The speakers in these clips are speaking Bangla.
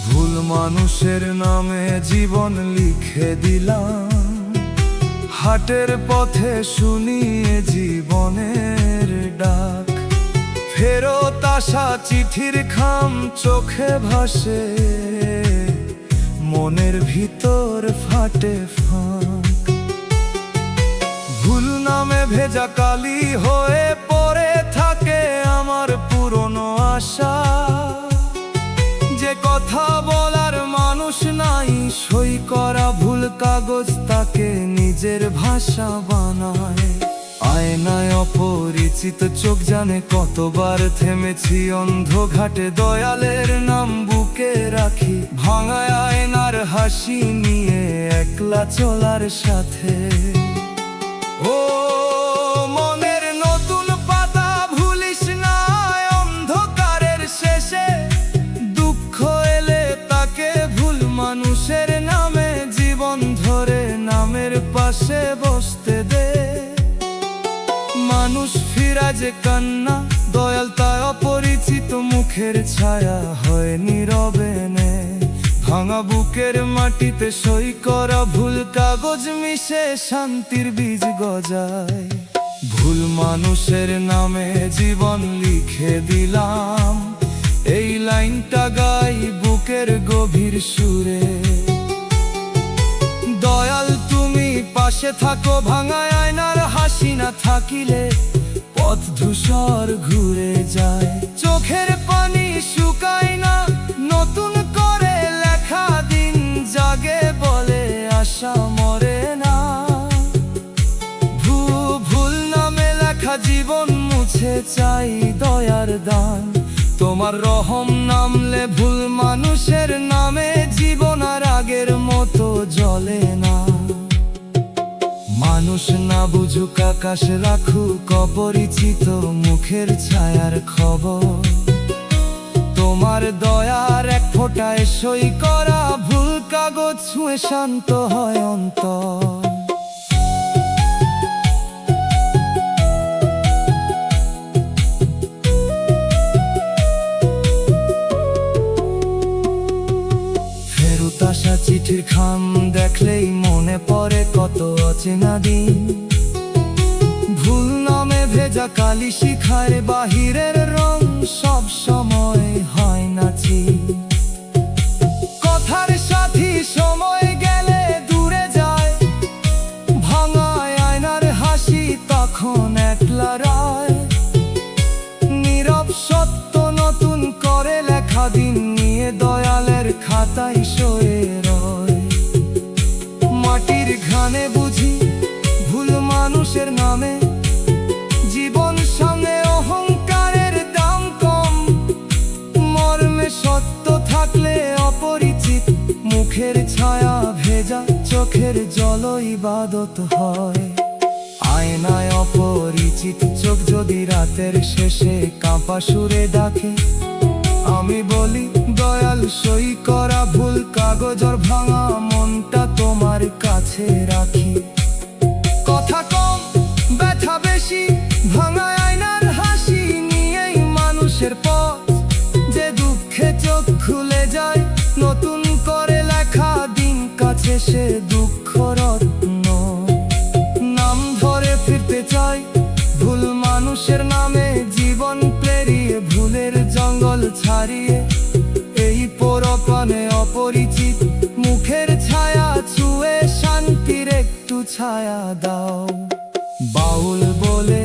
ভুল মানুষের নামে জীবন লিখে দিলাম, হাটের পথে শুনিয়ে জীবনের ডাক। ফেরত আসা চিঠির খাম চোখে ভাসে, মনের ভিতর ফাটে ফাঁক। ভুল নামে ভেজা কালি হয়ে পড়ে থাকে আমার পুরনো আশা। যে কথা বলার মানুষ নাই, সই করা ভুল কাগজ তাকে নিজের ভাষা বানায়। আয়নায় অপরিচিত চোখ জানে কতবার থেমেছি অন্ধ ঘাটে, দয়ালের নাম বুকে রাখি ভাঙা আয়নার হাসি নিয়ে একলা চলার সাথে। ও মনের নতুন পাতা ভুলিস না, অন্ধকারের শেষে দুঃখ এলে তাকে ভুল মানুষের নামে জীবন ধরে নামের পাশে বসতে দে। মানুষ ফিরা যে কান্না, দয়াল তাই অপরিচিত মুখের ছায়া হয় নীরবে নে। ভাঙা বুকের মাটিতে সই করা ভুল কাগজ মিশে শান্তির বীজ গজায়। ভুল মানুষের নামে জীবন লিখে দিলাম, এই লাইনটা গাই বুকের গভীর সুরে। দয়াল তুমি পাশে থাকো, ভাঙা আয়নার হাসি না থাকিলে পথ ধূসর ঘুরে যায়। চোখের পানি শুকায় না, নতুন করে লেখা দিন জাগে বলে আশা মরে না। ভুল নামে লেখা জীবন মুছে চাই দয়ার দান, তোমার রহম নামলে ভুল মানুষের নামে জীবন আর আগের মতো জ্বলে না। মানুষ না বুঝুক আকাশ রাখুক অপরিচিত মুখের ছায়ার খবর, তোমার দয়ার এক ফোঁটায় সই করা ভুল কাগজ ছুঁয়ে শান্ত হয় অন্তর। ফেরত আসা চিঠির খাম দেখলেই মনে পড়ে কত অচেনা দিন। ভুল নামে ভেজা কালি শিখার বাহিরের রং সব সময় হয় না ঠিক। কথার সাথী সময় গেলে দূরে যায়, ভাঙা আয়নার হাসি তখন একলা রায়। নীরব সত্য নতুন করে লেখা দিন নিয়ে দয়ালের খাতায় সয়ে রয়। মাটির ঘানে বুঝি ভুল মানুষের নামে জীবন সামনে অহংকারের দাম কম। মর্মে সত্য থাকলে অপরিচিত মুখের ছায়া ভেজা চোখের জল ইবাদত হয়। আয়নায় অপরিচিত চোখ যদি রাতের শেষে কাঁপা সুরে ডাকে, আমি বলি দয়াল সই করা ভুল কাগজ আর ভাঙা মনটা তোমার কাছে রাখি। কথা কম ব্যথা বেশি, ভাঙা আয়নার হাসি নিয়েই মানুষের পথ। যে দুঃখে চোখ খুলে যায়, নতুন করে লেখা দিন কাছে সে দুঃখ রত্ন। নাম ধরে ফিরতে চাই ভুল মানুষের নামে জীবন পেরিয়ে, ভুলের জঙ্গল ছাড়িয়ে এই পরপানে অপরিচিত মুখের ছায়া ছুঁয়ে শান্তির একটু ছায়া দাও। বাউল বলে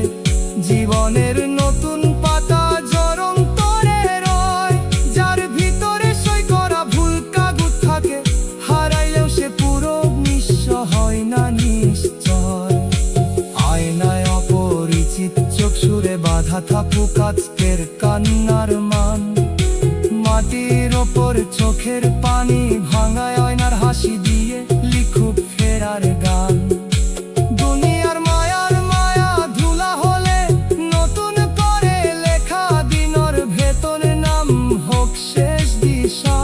জীবনের নতুন পাতা জরং তরে রয়, যার ভিতরে সই করা ভুল কাগজ থাকে, হারাইলেও সে পুরো নিঃস্ব হয় না নিশ্চয়। আয়নায় অপরিচিত চোখ সুরে বাধা থাকুক আজকের কান্নার মান। মাটির ওপর চোখের পানি ভাঙা আয়নার হাসি দিয়ে লিখুক ফেরার গান। দুনিয়ার মায়ার মায়া ধুলা হলে নতুন করে লেখা দিনর ভেতর নাম হোক শেষ দিশা।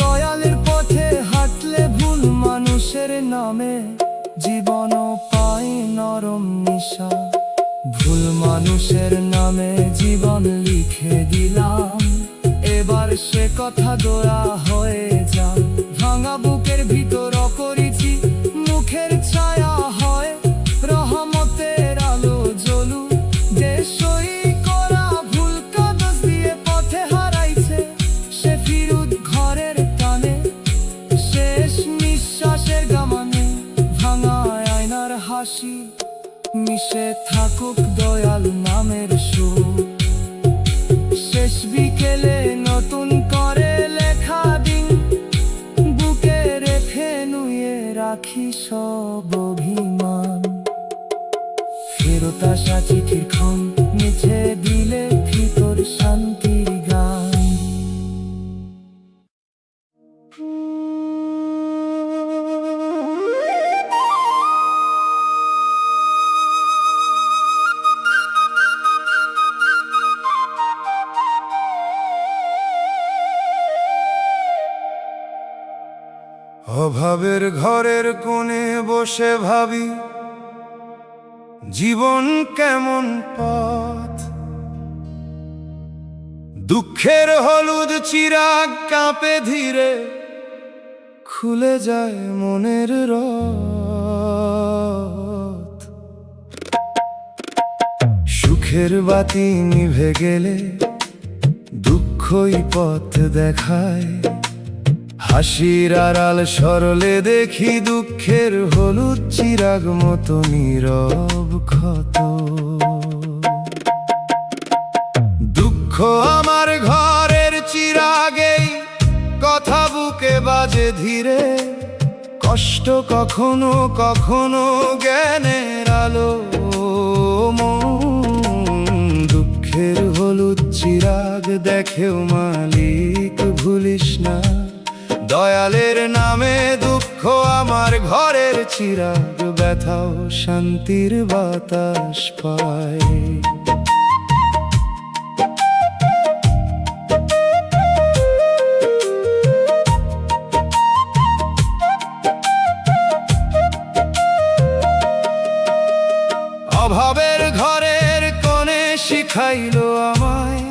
দয়ালের পথে হাঁটলে ভুল মানুষের নামে জীবনও পাই নরম নিশা। ভুল মানুষের নামে জীবন লিখে দিলাম, এবার সে সে কথা দোয়া হয়ে যান। ভাঙা বুকের ভিতর অপরিচি মুখের ছায়া হয়, রহমতের আলো জ্বলু যে সই করা ভুল কাগজ দিয়ে পথে হারাইছে সে ফিরুদ ঘরের টানে, শেষ নিঃশ্বাসের গামানে ভাঙা আয়নার হাসি মিশে থাকুক দয়াল নামের সুর। শেষ বিকেলে নতুন করে লেখা দিন বুকে রেখে নুয়ে রাখি সব অভিমান। ফেরত আসা চিঠির ক্ষণ মিছে দিলে ভিতর শান্তির গান। অভাবের ঘরের কোণে বসে ভাবি জীবন কেমন পথ, দুঃখের হলুদ চিরাগ কাঁপে ধীরে খুলে যায় মনের রথ। সুখের বাতি নিভে গেলে দুঃখই পথ দেখায়, হাসির আড়াল সরলে দেখি দুঃখের হলুদ চিরাগ মতো নীরব ক্ষত। দুঃখ আমার ঘরের চিরাগেই কথা বুকে বাজে ধীরে, কষ্ট কখনো কখনো জ্ঞানের আলো দুঃখের হলুদ চিরাগ দেখেও মালিক ভুলিস না, দয়ালের নামে দুঃখ আমার ঘরের চিরাগ ব্যথাও শান্তির বাতাস পায়। অভাবের ঘরের কোণে শিখাইলো আমায়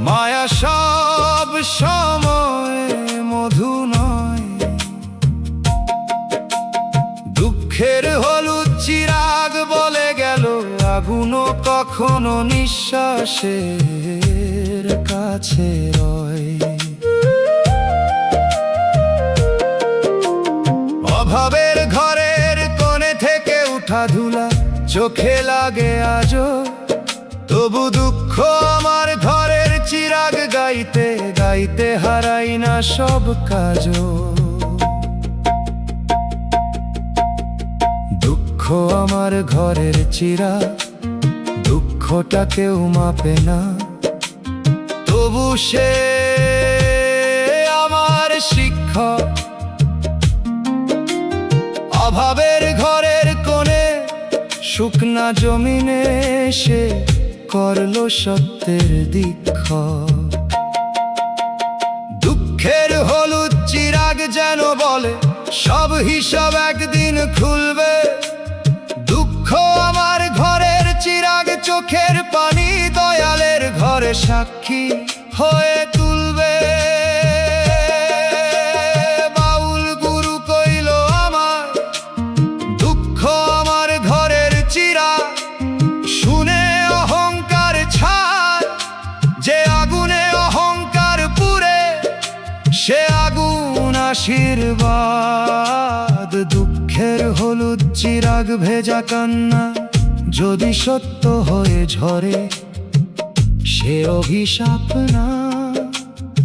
মায়া সব সময় মধু নয়। দুঃখের হলুদ চিরাগ বলে গেল আগুনও কখনো নিঃশ্বাসের কাছে রয়। অভাবের ঘরের কোণে থেকে উঠা ধুলা চোখে লাগে আজও, তবু দুঃখ আমার ঘরের চিরাগ গাইতে গাইতে হারাই না সব কাজও। দুঃখ আমার ঘরের চিরাগ দুঃখটা কেউ মাপে না, তবু সে আমার শিক্ষক। অভাবের ঘরের কোণে শুকনা জমিনে সে করলো সত্যের দীক্ষক। দুঃখের হলুদ চিরাগ যেন বলে সব হিসাব একদিন খুলবে, দুঃখ আমার ঘরের চিরাগ চোখের পানি দয়ালের ঘরে সাক্ষী হয়ে তুলবে। বাউল গুরু কইল আমার দুঃখ আমার ঘরের চিরাগ, শুনে অহংকার ছাড়, যে আগুনে অহংকার পুরে সে আগুন আশীর্বাদ। দুঃখের হলুদ চিরাগ ভেজা কান্না যদি সত্য হয়ে ঝরে সে অভিশাপ না,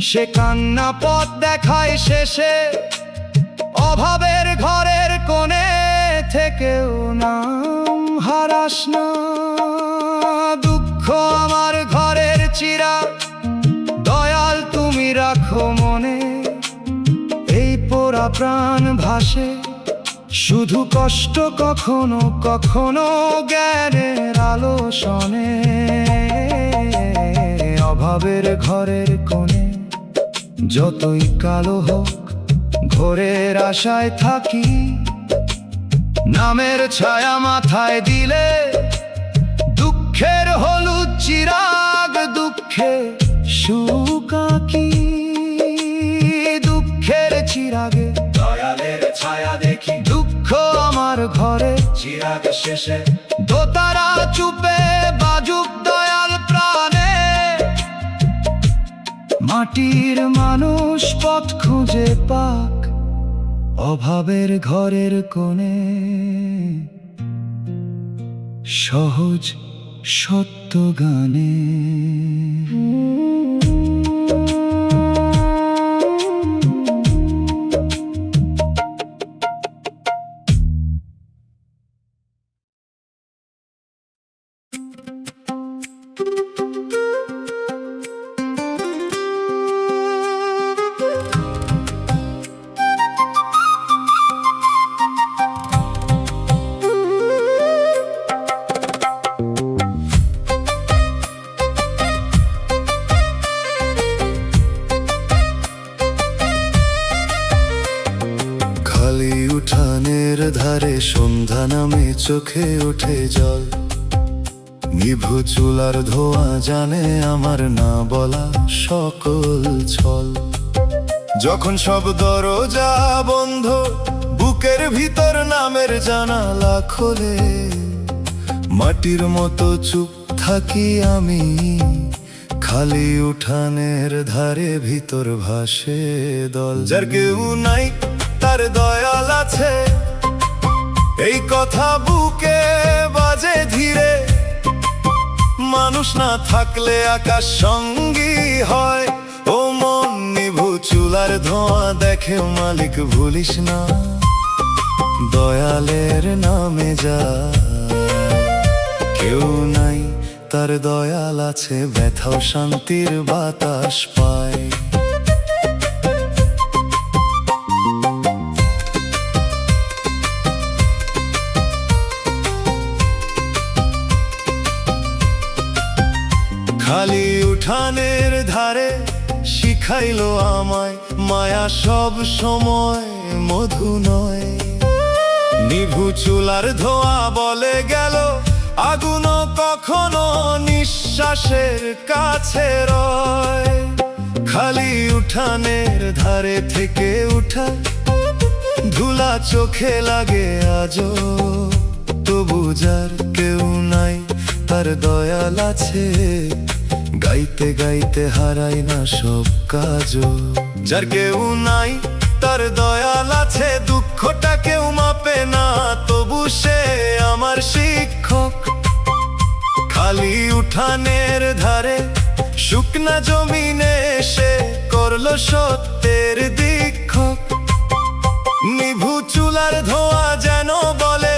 সে কান্না পথ দেখায় শেষে। অভাবের ঘরের কোণে থেকেও নাম হারাস না, দুঃখ আমার ঘরের চিরাগ দয়াল তুমি রাখো মনে। এই পোড়া প্রাণ ভাসে শুধু কষ্ট কখনো কখনো জ্ঞানের আলো শোনে। অভাবের ঘরের কোণে যতই কালো হোক ঘোরের আশায় থাকি, নামের ছায়া মাথায় দিলে দুঃখের হলুদ চিরাগ দুঃখে সুকাকি দুঃখের চিরাগে দয়ালের ছায়া দেখি দুঃখ আমার ঘরে চিরাগ শেষে দোতারা চুপে বাজুক দয়াল প্রাণে মাটির মানুষ পথ খুঁজে পাক অভাবের ঘরের কোণে সহজ সত্য গানে খালি উঠানের ধারে সন্ধ্যা নামে চোখে ওঠে জল নিভু চুলার ধোঁয়া জানে আমার না বলা সকল ছল যখন সব দরজা বন্ধ বুকের ভিতর নামের জানালা খোলে মাটির মতো চুপ থাকি আমি খালি উঠানের ধারে ভিতর ভাসে দল যার কেউ নাই তার দয়াল আছে এই কথা বুকে বাজে ধীরে মানুষ না থাকলে আকাশ সঙ্গী হয় ও মন নিভু চুলার ধোঁয়া দেখে মালিক ভুলিস না দয়ালের নামে যা কেউ নাই তার দয়াল আছে ব্যথাও শান্তির বাতাস পায় খালি উঠানের ধারে শিখাইলো আমায় মায়া সব সময় মধু নয় নিভু চুলার ধোঁয়া বলে গেল আগুন কখনো নিঃশ্বাসের কাছে রয় খালি উঠানের ধারে থেকে উঠা ধুলা চোখে লাগে আজও তবু যার কেউ নাই তার দয়াল আছে গাইতে গাইতে হারাই না সব কাজও যার কেউ নাই তার দয়াল আছে দুঃখটা কেউ মাপে না তবু সে আমার শিক্ষক খালি উঠানের ধারে শুকনা জমিনে সে করলো সত্যের দীক্ষক নিভু চুলার ধোঁয়া যেন বলে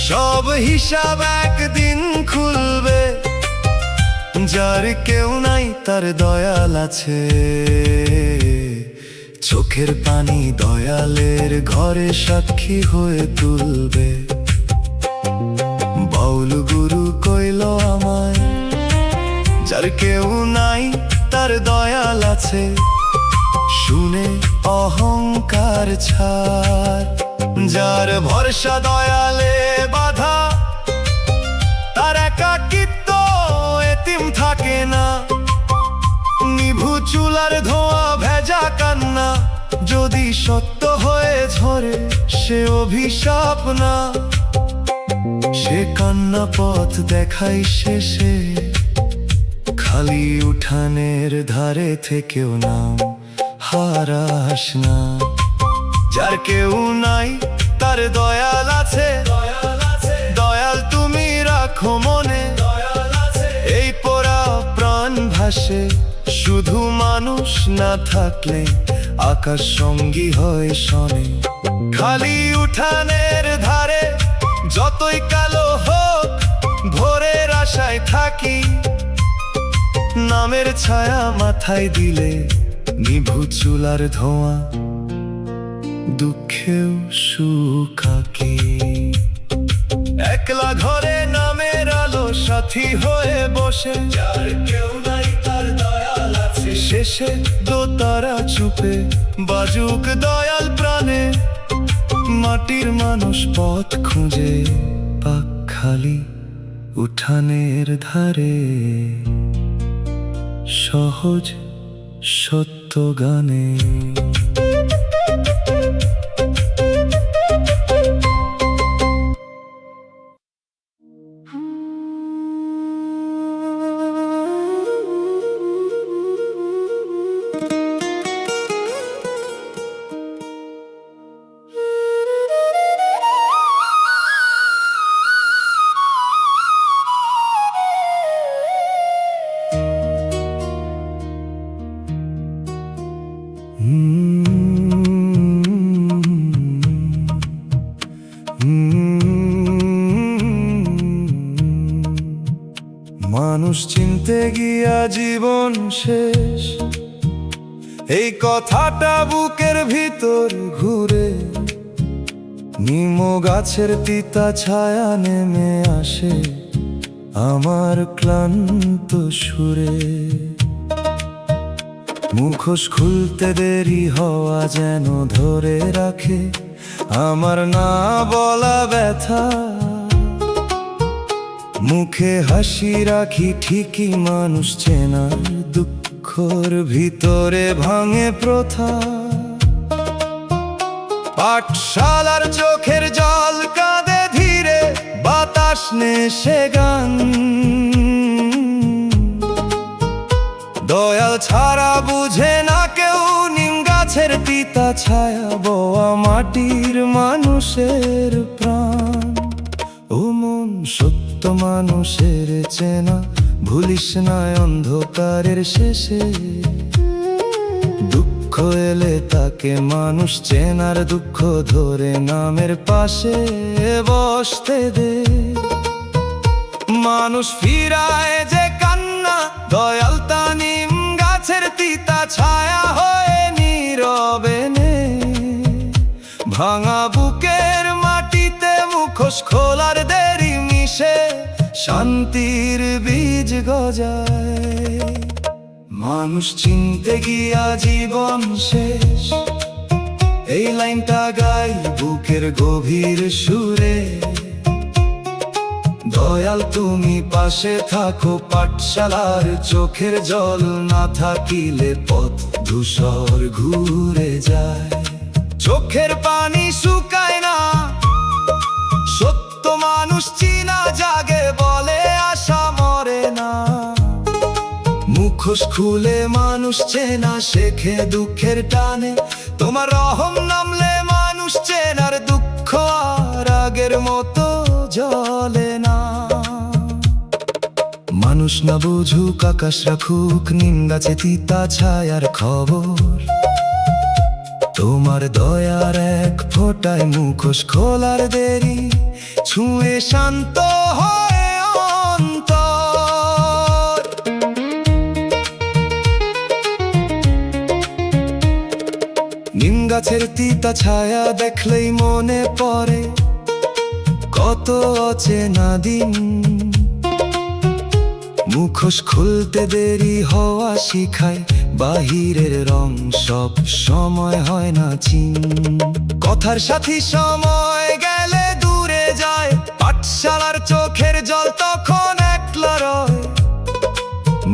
সব হিসাব একদিন খুলবে যার কেউ নাই তার দয়াল আছে চোখের পানি দয়ালের ঘরে সাক্ষী হয়ে তুলবে বাউল গুরু কইল আমায় যার কেউ নাই তার দয়াল আছে শুনে অহংকার ছাড় যার ভরসা দয়ালে বাধা তার একাকিত্ব এতিম থাকে না নিভু চুলার ধোঁয়া ভেজা কান্না যদি সত্য হয়ে ঝরে সে অভিশাপ না সে কান্না পথ দেখাই শেষে খালি উঠানের ধারে থেকেও নাম হারাস না যার কেউ নাই তার দয়াল আছে দয়াল তুমি রাখো মনে এই পোড়া প্রাণ ভাসে শুধু মানুষ না থাকলে আকাশ সঙ্গী হয় শনে খালি উঠানের ধারে যতই কালো হোক ভোরের আশায় থাকি নামের ছায়া মাথায় দিলে নিভু চুলার ধোঁয়া দুঃখেও সুখাকি একলা ঘরে নামের আলো সাথী হয়ে বসে যার কেউ নাই তার দয়াল আছে শেষে দোতারা চুপে বাজুক দয়াল প্রাণে মাটির মানুষ পথ খুঁজে পাক খালি উঠানের ধারে সহজ সত্য গানে। মানুষ চিনতে গিয়া জীবন শেষ, এই কথাটা বুকের ভিতর ঘুরে। নিম গাছের তিতা ছায়া নেমে আসে আমার ক্লান্ত সুরে। মুখোশ খুলতে দেরি হওয়া যেন ধরে রাখে আমার না বলা ব্যথা। মুখে হাসি রাখি ঠিকই, মানুষ চেনার দুঃখর ভিতরে ভাঙে প্রথা। পাঠশালার চোখের জল কাঁদে ধীরে, বাতাস নেশে গান। দয়াল ছাড়া বুঝে না কেউ নিম গাছের তিতা ছায়া, বোয়া মাটির মানুষের প্রাণ। ও মন, সত্য মানুষের চেনা ভুলিস না অন্ধকারের শেষে। দুঃখ এলে তাকে মানুষ চেনার, দুঃখ ধরে নামের পাশে বসতে দে। মানুষ ফিরায় যে কান্না, দয়াল তা নিম গাছের তিতা ছায়া হয়ে নীরবে নে। ভাঙা বুকের মাটিতে মুখোশ খোলার দেরি মিশে শান্তির বীজ গজায়। মানুষ চিনতে গিয়া জীবন শেষ, এই লাইনটা গাই বুকের গভীর সুরে। দয়াল তুমি পাশে থাকো, পাঠশালার চোখের জল না থাকিলে পথ ধূসর ঘুরে যায়। চোখের পানি শুকায় না, সত্য মানুষ চিনা জাগে বলে আশা মরে না। মুখোশ খুলে মানুষ চেনা শেখে দুঃখের টানে, তোমার রহম নামলে মানুষ চেনার দুঃখ আর আগের মতো জ্বলে না। মানুষ না বুঝুক, আকাশ রাখুক নিম গাছে তিতা ছায়ার খবর। তোমার দয়ার এক ফোঁটায় মুখোশ খোলার দেরি ছুঁয়ে শান্ত হয় অন্তর। নিম গাছের তিতা ছায়া দেখলেই মনে পড়ে কত অচেনা দিন। মুখোশ খুলতে দেরি হওয়া শিখায় বাহিরের রং সব সময় হয় না চিন। কথার সাথী সময় গেলে দূরে যায়, পাঠশালার চোখের জল তখন একলা রয়।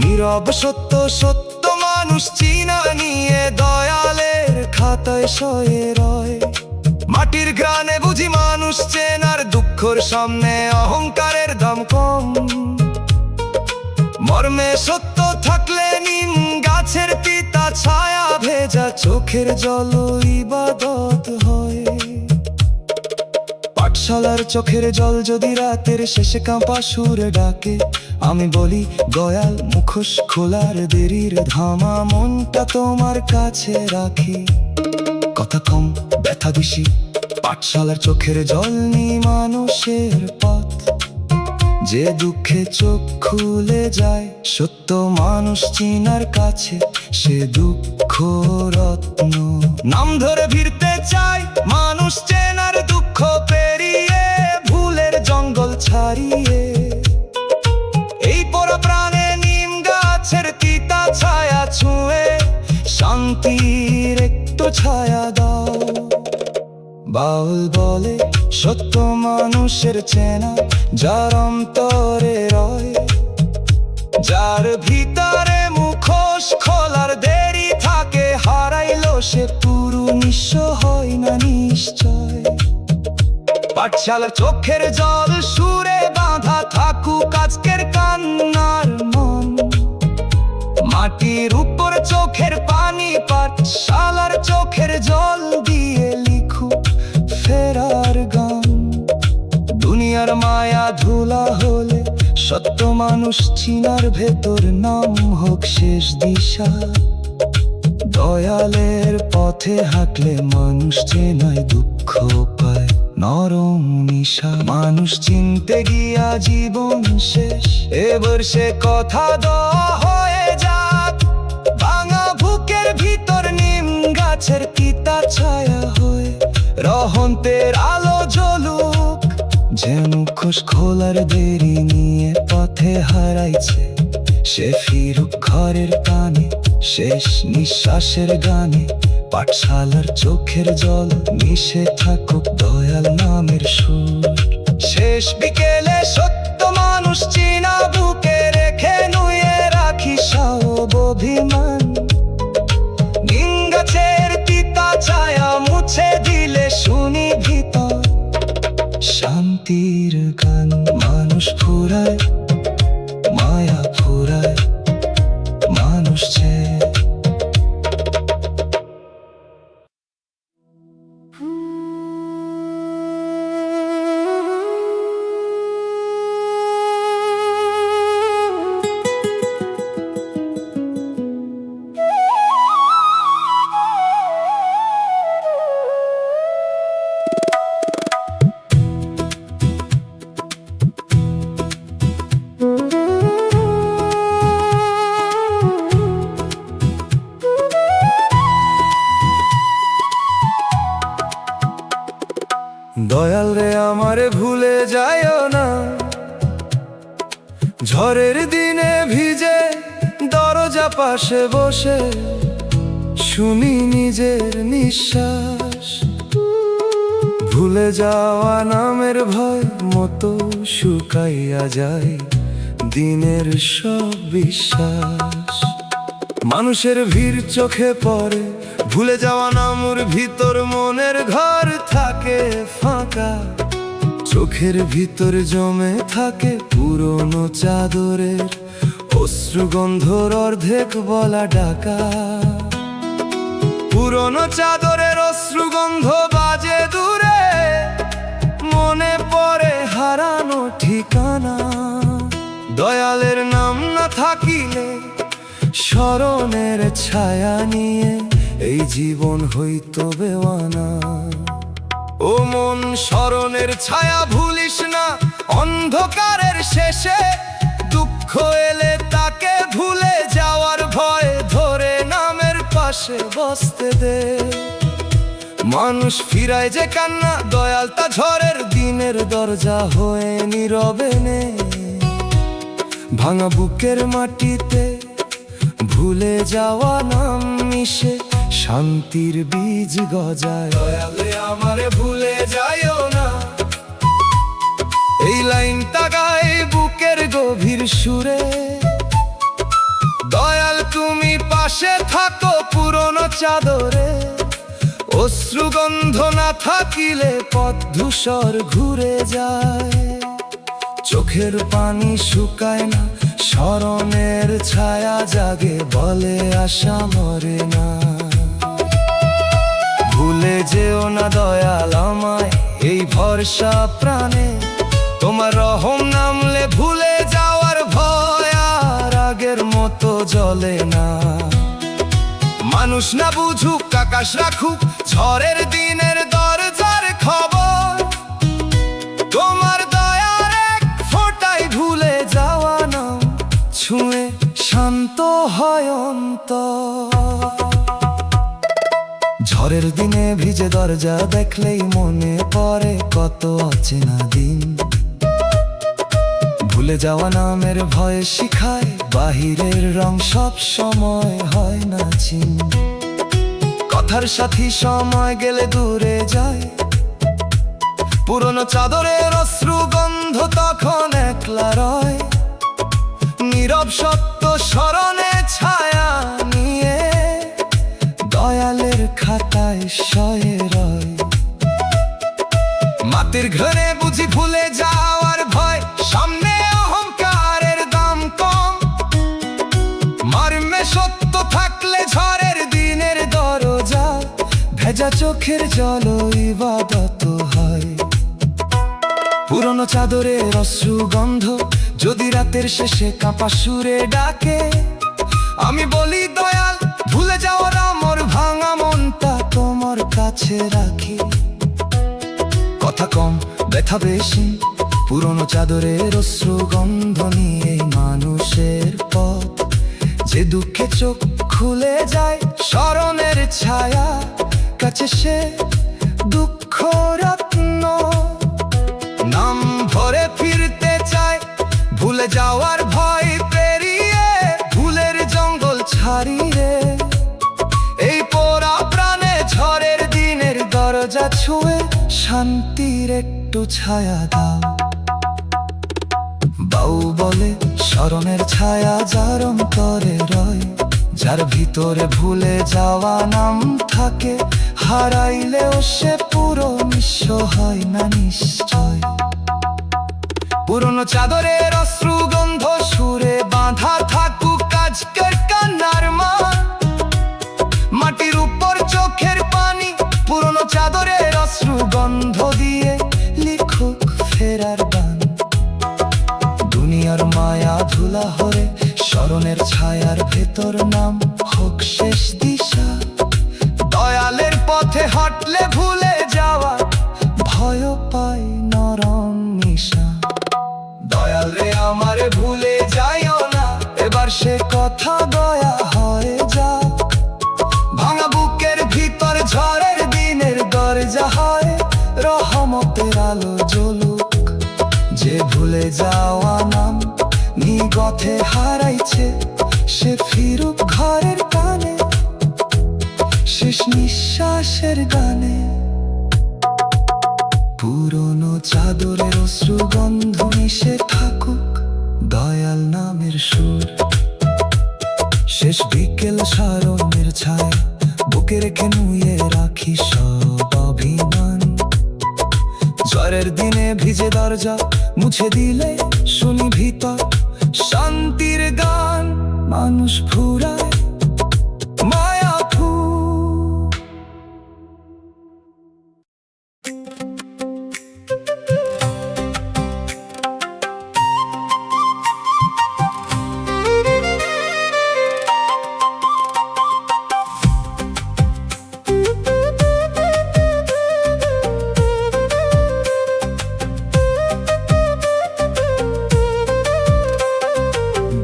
নীরব সত্য সত্য মানুষ চিনা নিয়ে দয়ালের খাতায় শয়ে রয়। মাটির ঘ্রাণে বুঝি মানুষ চেনার, দুঃখর সামনে অহংকারের দাম কম। মর্মে সত্য থাকলে নিম গাছের তিতা ছায়া ভেজা চোখের জল ইবাদত হয়। পাঠশালার চোখের জল যদি রাতের শেষে কাঁপা সুরে ডাকে, আমি বলি দয়াল মুখোশ খোলার দেরির ধামা মনটা তোমার কাছে রাখি। কথা কম ব্যথা বেশি, পাঠশালার চোখের জল নি মানুষের পথ। যে দুঃখে চোখ খুলে যায় সত্য মানুষ চিনার কাছে, সে দুঃখ রত্ন। নাম ধরে ভিড়তে চাই মানুষ চেনার দুঃখ পেরিয়ে, ভুলের জঙ্গল ছাড়িয়ে। এই পোড়া প্রাণে নিম গাছের তিতা ছায়া ছুঁয়ে শান্তির একটু ছায়া দাও। বাউল বলে সত্য মানুষের চেনা, যার অন্তরে রয়, যার ভিতরে মুখ মুখোশ খোলার দেরি থাকে, হারাইলো সে পুরো নিঃস্ব হয় না নিশ্চয়। পাঠশালার চোখের জল সুরে বাঁধা থাকুক আজকের কান্নার মন, মাটির উপর চোখের পানি পাঠশালার চোখের জল দিয়ে লিখুক ফেরার গান। দুনিয়ার মায়া ধুলা হলে সত্য মানুষ চিনার ভেতর নাম হোক শেষ দিশা। দয়ালের পথে হাঁটলে মানুষ চেনায় দুঃখ পায় নরম নিশা। মানুষ চিনতে গিয়া জীবন শেষ, এবার সে কথা দেওয়া হয়ে যাক। ভাঙা বুকের ভিতর নিম গাছের তিতা ছায়া হয়ে রহন্তের আলো জ্বলুক। যে মুখোশ খোলার দেরি নিয়ে পথে হারাইছে, সে ফিরুক ঘরের কানে শেষ নিঃশ্বাসের গানে। পাঠশালার চোখের জল মিশে থাকুক দয়াল নামের সুর। শেষ বিকেলে সত্য মানুষ চিনা বুকে রেখে নুয়ে রাখি সব অভিমান। নিম গাছের তিতা ছায়া মুছে দিলে শুনি ভিতর শান্তির গান। মানুষ ফুরায় মায়া ফুরায় মানুষ চেয়ে। দয়াল রে আমারে ভুলে যাইও না, ঝড়ের দিনে ভিজে দরজা পাশে বসে শুনি নিজের নিঃশ্বাস। ভুলে যাওয়া নামের ভয় মতো শুকাইয়া যায় দিনের সব বিশ্বাস। মানুষের ভিড় চোখে পড়ে, ভুলে যাওয়া নামুর ভিতর মনের ঘর থাকে ফাঁকা। চোখের ভিতর জমে থাকে পুরনো চাদরের অশ্রুগন্ধর অর্ধেক বলা ডাকা। পুরনো চাদরের অশ্রুগন্ধ বাজে দূরে, মনে পড়ে হারানো ঠিকানা। দয়ালের নাম না থাকিলে স্মরণের ছায়া নিয়ে এই জীবন হইতো বেওয়ানা। ও মন স্মরণের ছায়া ভুলিস না, অন্ধকারের শেষে দুঃখ এলে তাকে ভুলে যাওয়ার ভয় ধরে নামের পাশে বসতে দে। মানুষ ফিরায় যে কান্না, দয়াল তা ঝড়ের দিনের দরজা হয়ে নীরবে নে। ভাঙা বুকের মাটিতে ভুলে যাওয়া নাম মিশে শান্তির বীজ গজায়। দয়ালে আমারে ভুলে যাইও না, এই লাইনটা গায় বুকের গভীর সুরে। দয়াল তুমি পাশে থাকো পুরনো চাদরে, অশ্রুগন্ধ না থাকিলে পথ ধূসর ঘুরে যায়। চোখের পানি শুকায় না, স্মরণের ছায়া জাগে বলে আশা মরে না। ভুলে যেও না দয়াল আমায় এই ভরসা প্রাণে, তোমার রহম নামলে ভুলে যাওয়ার ভয় আর আগের মতো জ্বলে না। মানুষ না বুঝুক আকাশ রাখুক ঝড়ের দিনের দরজার খবর, তোমার দয়ার এক ফোঁটায় ভুলে যাওয়া নাম ছুঁয়ে শান্ত হয় অন্তর। ঝড়ের দিনে ভিজে দরজা দেখলেই মনে পড়ে কত অচেনা দিন। ভুলে যাওয়া নামের ভয়ে শিখায় বাহিরের রং সব সময় হয় না চিন। কথার সাথী সময় গেলে দূরে যায়, পুরনো চাদরের অশ্রুগন্ধ তখন একলা রয়। নীরব সত্য স্মরণে ছায়া শয়ে রয়। মাটির ঘরে বুঝি ভুলে যাওয়ার ভয়, সামনে অহংকারের দাম কম। মারমে সত্য থাকলে ঝড়ের দিনের দরজা, ভেজা চোখের জল ইবাদত হয়। পুরনো চাদরের অশ্রু গন্ধ যদি রাতের শেষে কাঁপা সুরে ডাকে, আমি বলি দয়াল ভুলে যাওয়ার আমার ভাঙা মনটা তোমার কাছে রাখি। কথা কম ব্যথা বেশি, পুরনো চাদরের অশ্রু গন্ধ নিয়ে মানুষের পথ, যে দুঃখে চোখ খুলে যায় স্মরণের ছায়া কাছে, সে দুঃখ রত্ন। নাম ধরে ফিরতে চায় ভুলে যাওয়ার ভয় পেরিয়ে, ভুলের জঙ্গল ছাড়িয়ে। এই পোড়া প্রাণে ঝড়ের দিনের দরজা ছুঁয়ে শান্তির একটু ছায়া দাও। বাউ বলে স্মরণের ছায়া যার অন্তরে রয়, যার ভিতরে ভুলে যাওয়া নাম থাকে, হারাইলেও সে পুরো নিঃস্ব হয় না নিশ্চয়। পুরনো চাদরের অশ্রু গন্ধ সুরে বাঁধা থাকুক আজকের কান্নার মান, মাটির উপর চোখের পানি পুরনো চাদরের অশ্রু গন্ধ দিয়ে লিখুক ফেরার গান। দুনিয়ার মায়া ধুলা হরে স্মরণের ছায়ার ভেতর নাম হোক শেষ দিশা। দয়ালের পথে হাঁটলে ভুলে যাওয়া ভয় পায় নরম নিশা। দয়াল রে আমারে ভুলে যাইও না, এবার সে কথা দয়া হয়ে যা। ভাঙা বুকের ভিতর ঝড়ের দিনের দরজা হয়, রহমতের আলো জ্বলুক। যে ভুলে যাওয়া নাম নিগথে হারাইছে, সে ফিরুক ঘরের কানে শেষ নিঃশ্বাসের গানে। পুরনো চাদরের অশ্রু গন্ধ মিশে থাকুক দয়াল নামের সুর। শেষ বিকেল স্মরণের ছায়া বুকে রেখে নুয়ে রাখি সব অভিমান। ঝড়ের দিনে ভিজে দরজা মুছে দিলে শুনি ভিতর শান্তির গান। মানুষ ফুরায় মায়া ফুল।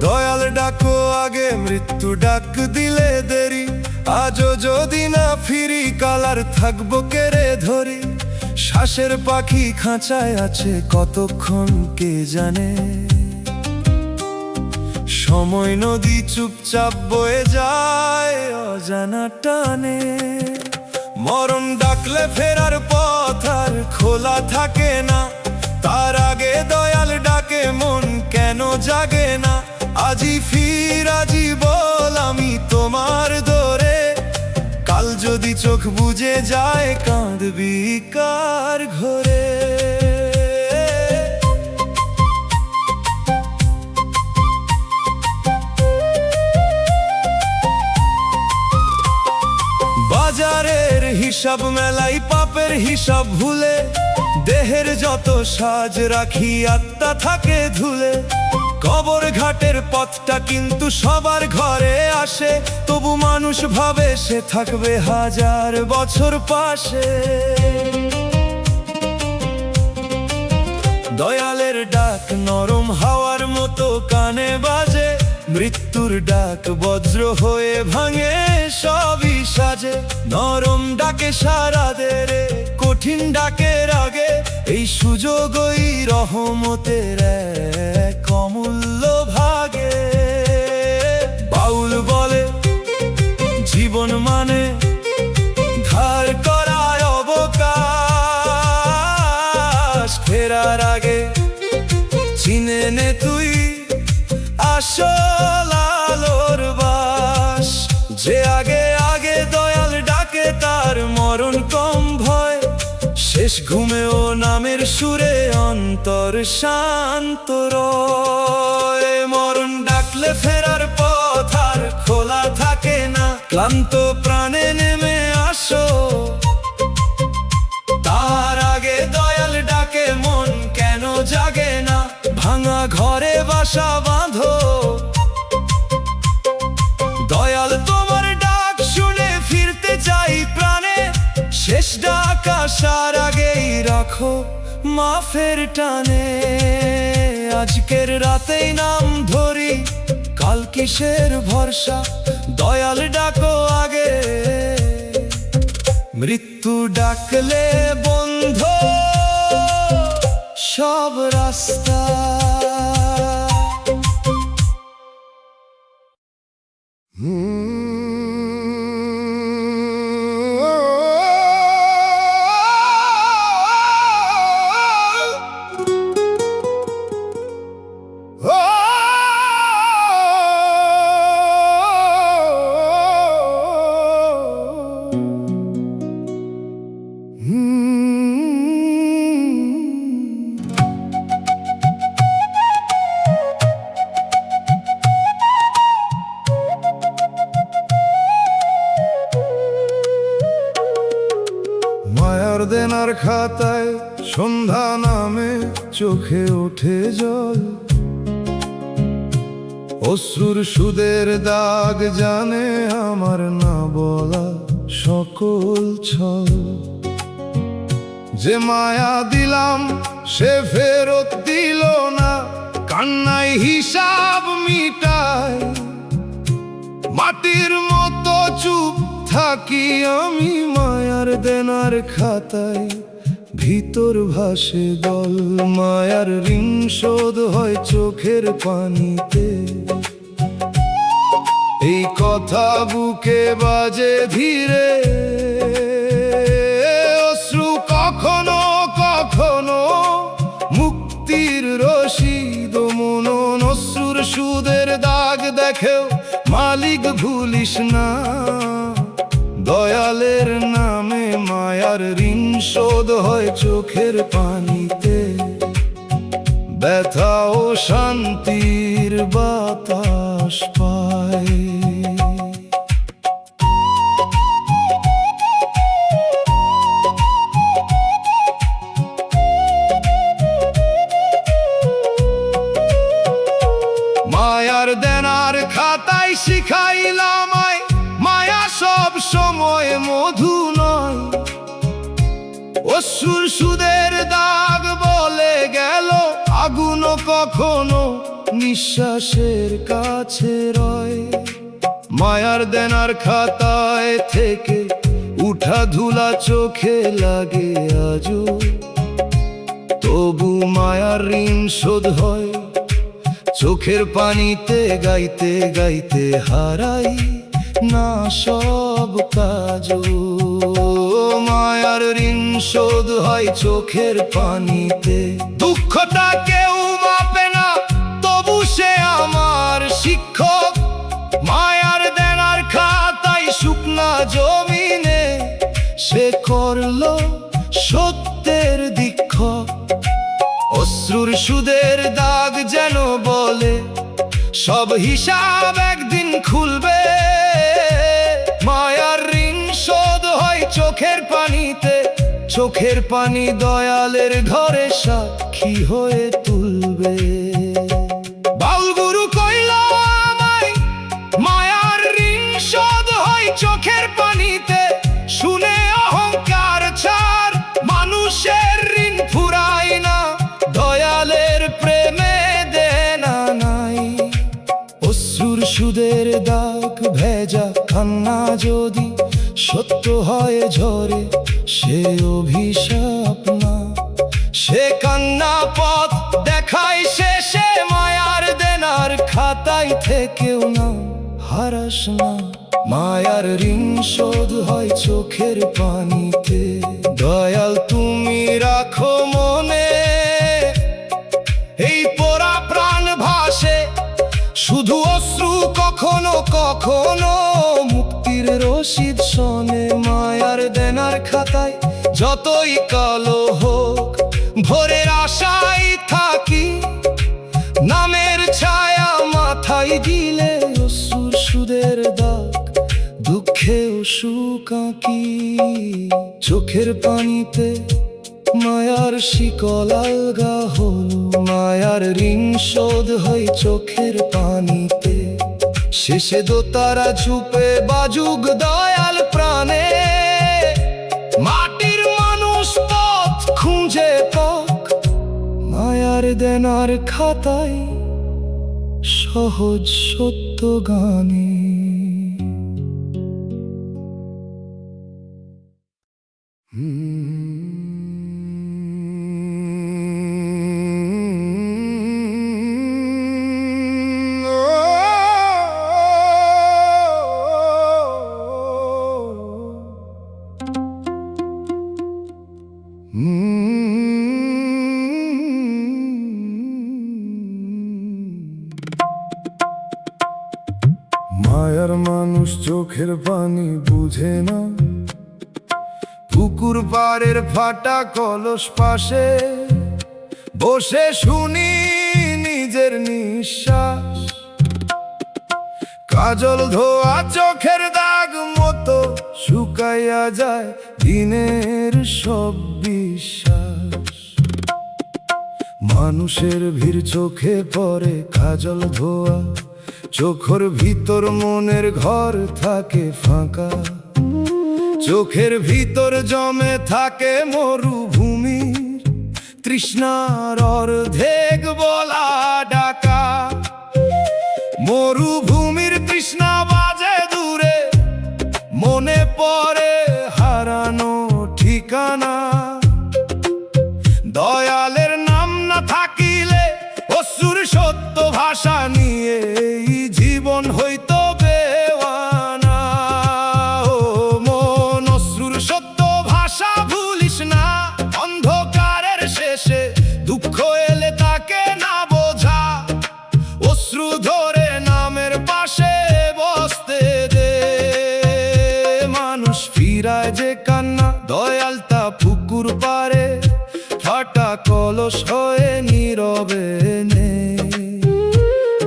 দয়াল ডাকো আগে মৃত্যু ডাক দিলে দেরি, আজও যদি না ফিরি কালার থাকবো কেড়ে ধরি। শ্বাসের পাখি খাঁচায় আছে কতক্ষণ কে জানে, সময় নদী চুপচাপ বয়ে যায় অজানা টানে। মরণ ডাকলে ফেরার পথ আর খোলা থাকে না, তার আগে দয়াল ডাকে মন কেন জাগে না। আজি ফির আজি বল আমি তোমার দরে, কাল যদি চোখ বুজে যায় কাঁদবি কার ঘরে। বাজারের হিসাব মেলাই পাপের হিসাব ভুলে, দেহের যত সাজ রাখি আত্মা থাকে ধুলে। কবর ঘাটের পথটা কিন্তু সবার ঘরে আসে, তবু মানুষ ভাবে সে থাকবে হাজার বছর পাশে। দয়ালের ডাক নরম হাওয়ার মতো কানে বাজে, মৃত্যুর ডাক বজ্র হয়ে ভাঙে সবই সাজে। নরম ডাকে সারা দেরে, কঠিন ডাকের আগে এই সুযোগই রহমতের এক অমূল্য ভাগে। বাউল বলে জীবন মানে ধার করা অবকাশ, ফেরার আগে চিনে নে তুই আসল আলোর বাস। যে আগে আগে দয়াল ডাকে তার মরণ শেষ ঘুমেও নামের সুরে অন্তর শান্ত রয়। মরণ ডাকলে ফেরার পথ আর খোলা থাকে না, ক্লান্ত প্রাণে নেমে আসো। তার আগে দয়াল ডাকে, মন কেন জাগে না? ভাঙা ঘরে বাসা বাঁধো, দয়াল তোমার ডাক শুনে ফিরতে চাই প্রাণে। শেষ ডাক আসার আগেই রাখো মাফের টানে। আজকের রাতেই নাম ধরি, কাল কিসের ভরসা? দয়াল ডাকো আগে, মৃত্যু ডাকলে বন্ধ সব রাস্তা। মায়ার দেনার খাতায় সন্ধ্যা নামে চোখে ওঠে জল, অশ্রুর সুদের দাগ জানে আমার না বলা সকল ছল। যে মায়া দিলাম সে ফেরত দিল না, কান্নায় হিসাব মিটায়। মাটির মতো চুপ থাকি আমি মায়ার দেনার খাতায়, ভিতর ভাসে দল। মায়ার ঋণ শোধ হয় চোখের পানিতে, এই কথা বুকে বাজে ধীরে। অশ্রু কখনো কখনো মুক্তির রশিদ, মনন অশ্রুর সুদের দাগ দেখেও মালিক ভুলিস না। দয়ালের নামে মায়ার ঋণ শোধ হয় চোখের পানিতে, ব্যথা ও শান্তির বাতাস পায়। মায়ার দেনার খাতায় শিখাইলাম মায়া সব সময় মধু নয়। অশ্রুর সুদের দাগ বলে গেল আগুনও কখনো নিঃশ্বাসের কাছে রয়। মায়ার দেনার খাতায় থেকে উঠা ধুলা চোখে লাগে আজও, তবু মায়ার ঋণ শোধ হয় চোখের পানিতে। গাইতে গাইতে হারাই না সব কাজ, মায়ার ঋণ শোধ হয় চোখের পানিতে। দুঃখটা কেউ মাপে না, তবু সে আমার শিক্ষক। মায়ার দেনার খাতায় শুকনা জমিনে সে করলো সত্যের দীক্ষক। অশ্রুর সুদের দাগ যেন বলে সব হিসাব একদিন খুলবে। মায়ার ঋণ শোধ হয় চোখের পানিতে, চোখের পানি দয়ালের ঘরে সাক্ষী হয়ে তুলবে। বাউলগুরু কইল আমায় মায়ার ঋণ শোধ হয় চোখের পানিতে। শুনে অহংকার ছাড়, মানুষের ঋণ ফুরায় না, দয়ালের প্রেমে দেনা নাই। অশ্রুর সুদের দাগ ভেজা কান্না যদি সত্য হয় ঝরে, সে অভিশাপ না। সে কান্না পথ দেখায় শেষে, মায়ার দেনার খাতায় থেকেও না হারাস না। মায়ার ঋণ শোধ হয় চোখের পানিতে, দয়াল তুমি রাখো মনে। এই পোড়া প্রাণ ভাসে শুধু অশ্রু, কখনো কখনো মুক্তির রশিদ শোনে। মায়ার দেনার খাতায় যতই কালো হোক ভোরের আশায় থাকি, নামের ছায়া মাথায় দিলে অশ্রুর সুদের দাগ, দুঃখেও সুখ আঁকি। চোখের পানিতে মায়ার শিকল আলগা হলো, মায়ার ঋণ শোধ হয় চোখের পানিতে। শেষে দোতারা ঝুপে বাজুক দয়াল প্রাণে, মাটির মানুষ পথ খুঁজে পাক মায়ার দেনার খাতায় সহজ সত্য গানে। মায়ার মানুষ চোখের পানি বুঝে না, পুকুর পাড়ের ফাটা কলস পাশে বসে শুনি নিজের নিঃশ্বাস। কাজল ধোয়া চোখের দাগ মতো শুকাইয়া যায় দিনের সব বিশ্বাস। মানুষের ভিড় চোখে পড়ে কাজল ধোয়া, চোখের ভিতর মনের ঘর থাকে ফাঁকা। চোখের ভিতর জমে থাকে মরুভূমির তৃষ্ণার অর্ধেক বলা ডাকা। মরুভূমির তৃষ্ণা বাজে দূরে, মনে পড়ে হারানো ঠিকানা। দয়ালের নাম না থাকিলে অসুর সত্য ভাষা নিয়ে এই জীবন হইতো বেওয়ানা। ও মন, অশ্রুর সত্য ভাষা ভুলিস না, অন্ধকারের শেষে দুঃখ এলে তাকে না বোঝা। অশ্রু ধরে নামের পাশে বসতে দে, মানুষ ফিরায় যে কান্না দয়াল তা পুকুর পারে ফাটা কলস হয়ে নীরবে নে।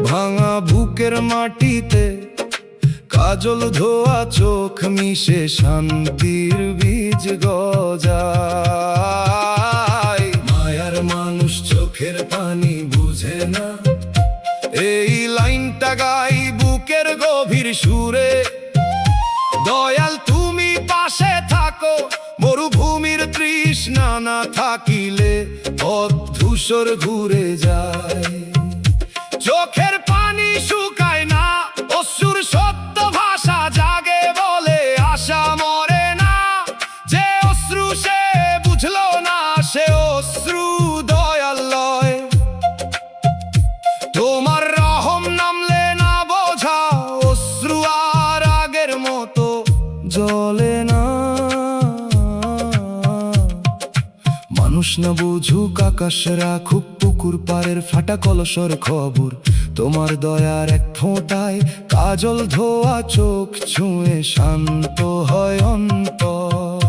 ভাঙা বুকের মাটিতে কাজল ধোয়া চোখ মিশে শান্তির বীজ গজায়। মায়ার মানুষ চোখের পানি বুঝে না, এই লাইনটা গাই বুকের গভীর সুরে। দয়াল তুমি পাশে থাকো, মরুভূমির তৃষ্ণা না থাকিলে পথ ধূসর ঘুরে যায়। চোখের পানি শুকায় না, অশ্রুর সত্য ভাষা জাগে বলে আশা মরে না। যে অশ্রু সে বুঝলো না, সে অশ্রু দয়াল লয়। তোমার রহম নামলে না বোঝা, অশ্রু আর আগের মতো জ্বলে না। মানুষ না বুঝুক আকাশ রাখুক পুকুর পাড়ের ফাটা কলসর খবর, তোমার দয়ার এক ফোঁটায় কাজল ধোয়া চোখ ছুঁয়ে শান্ত হয় অন্তর।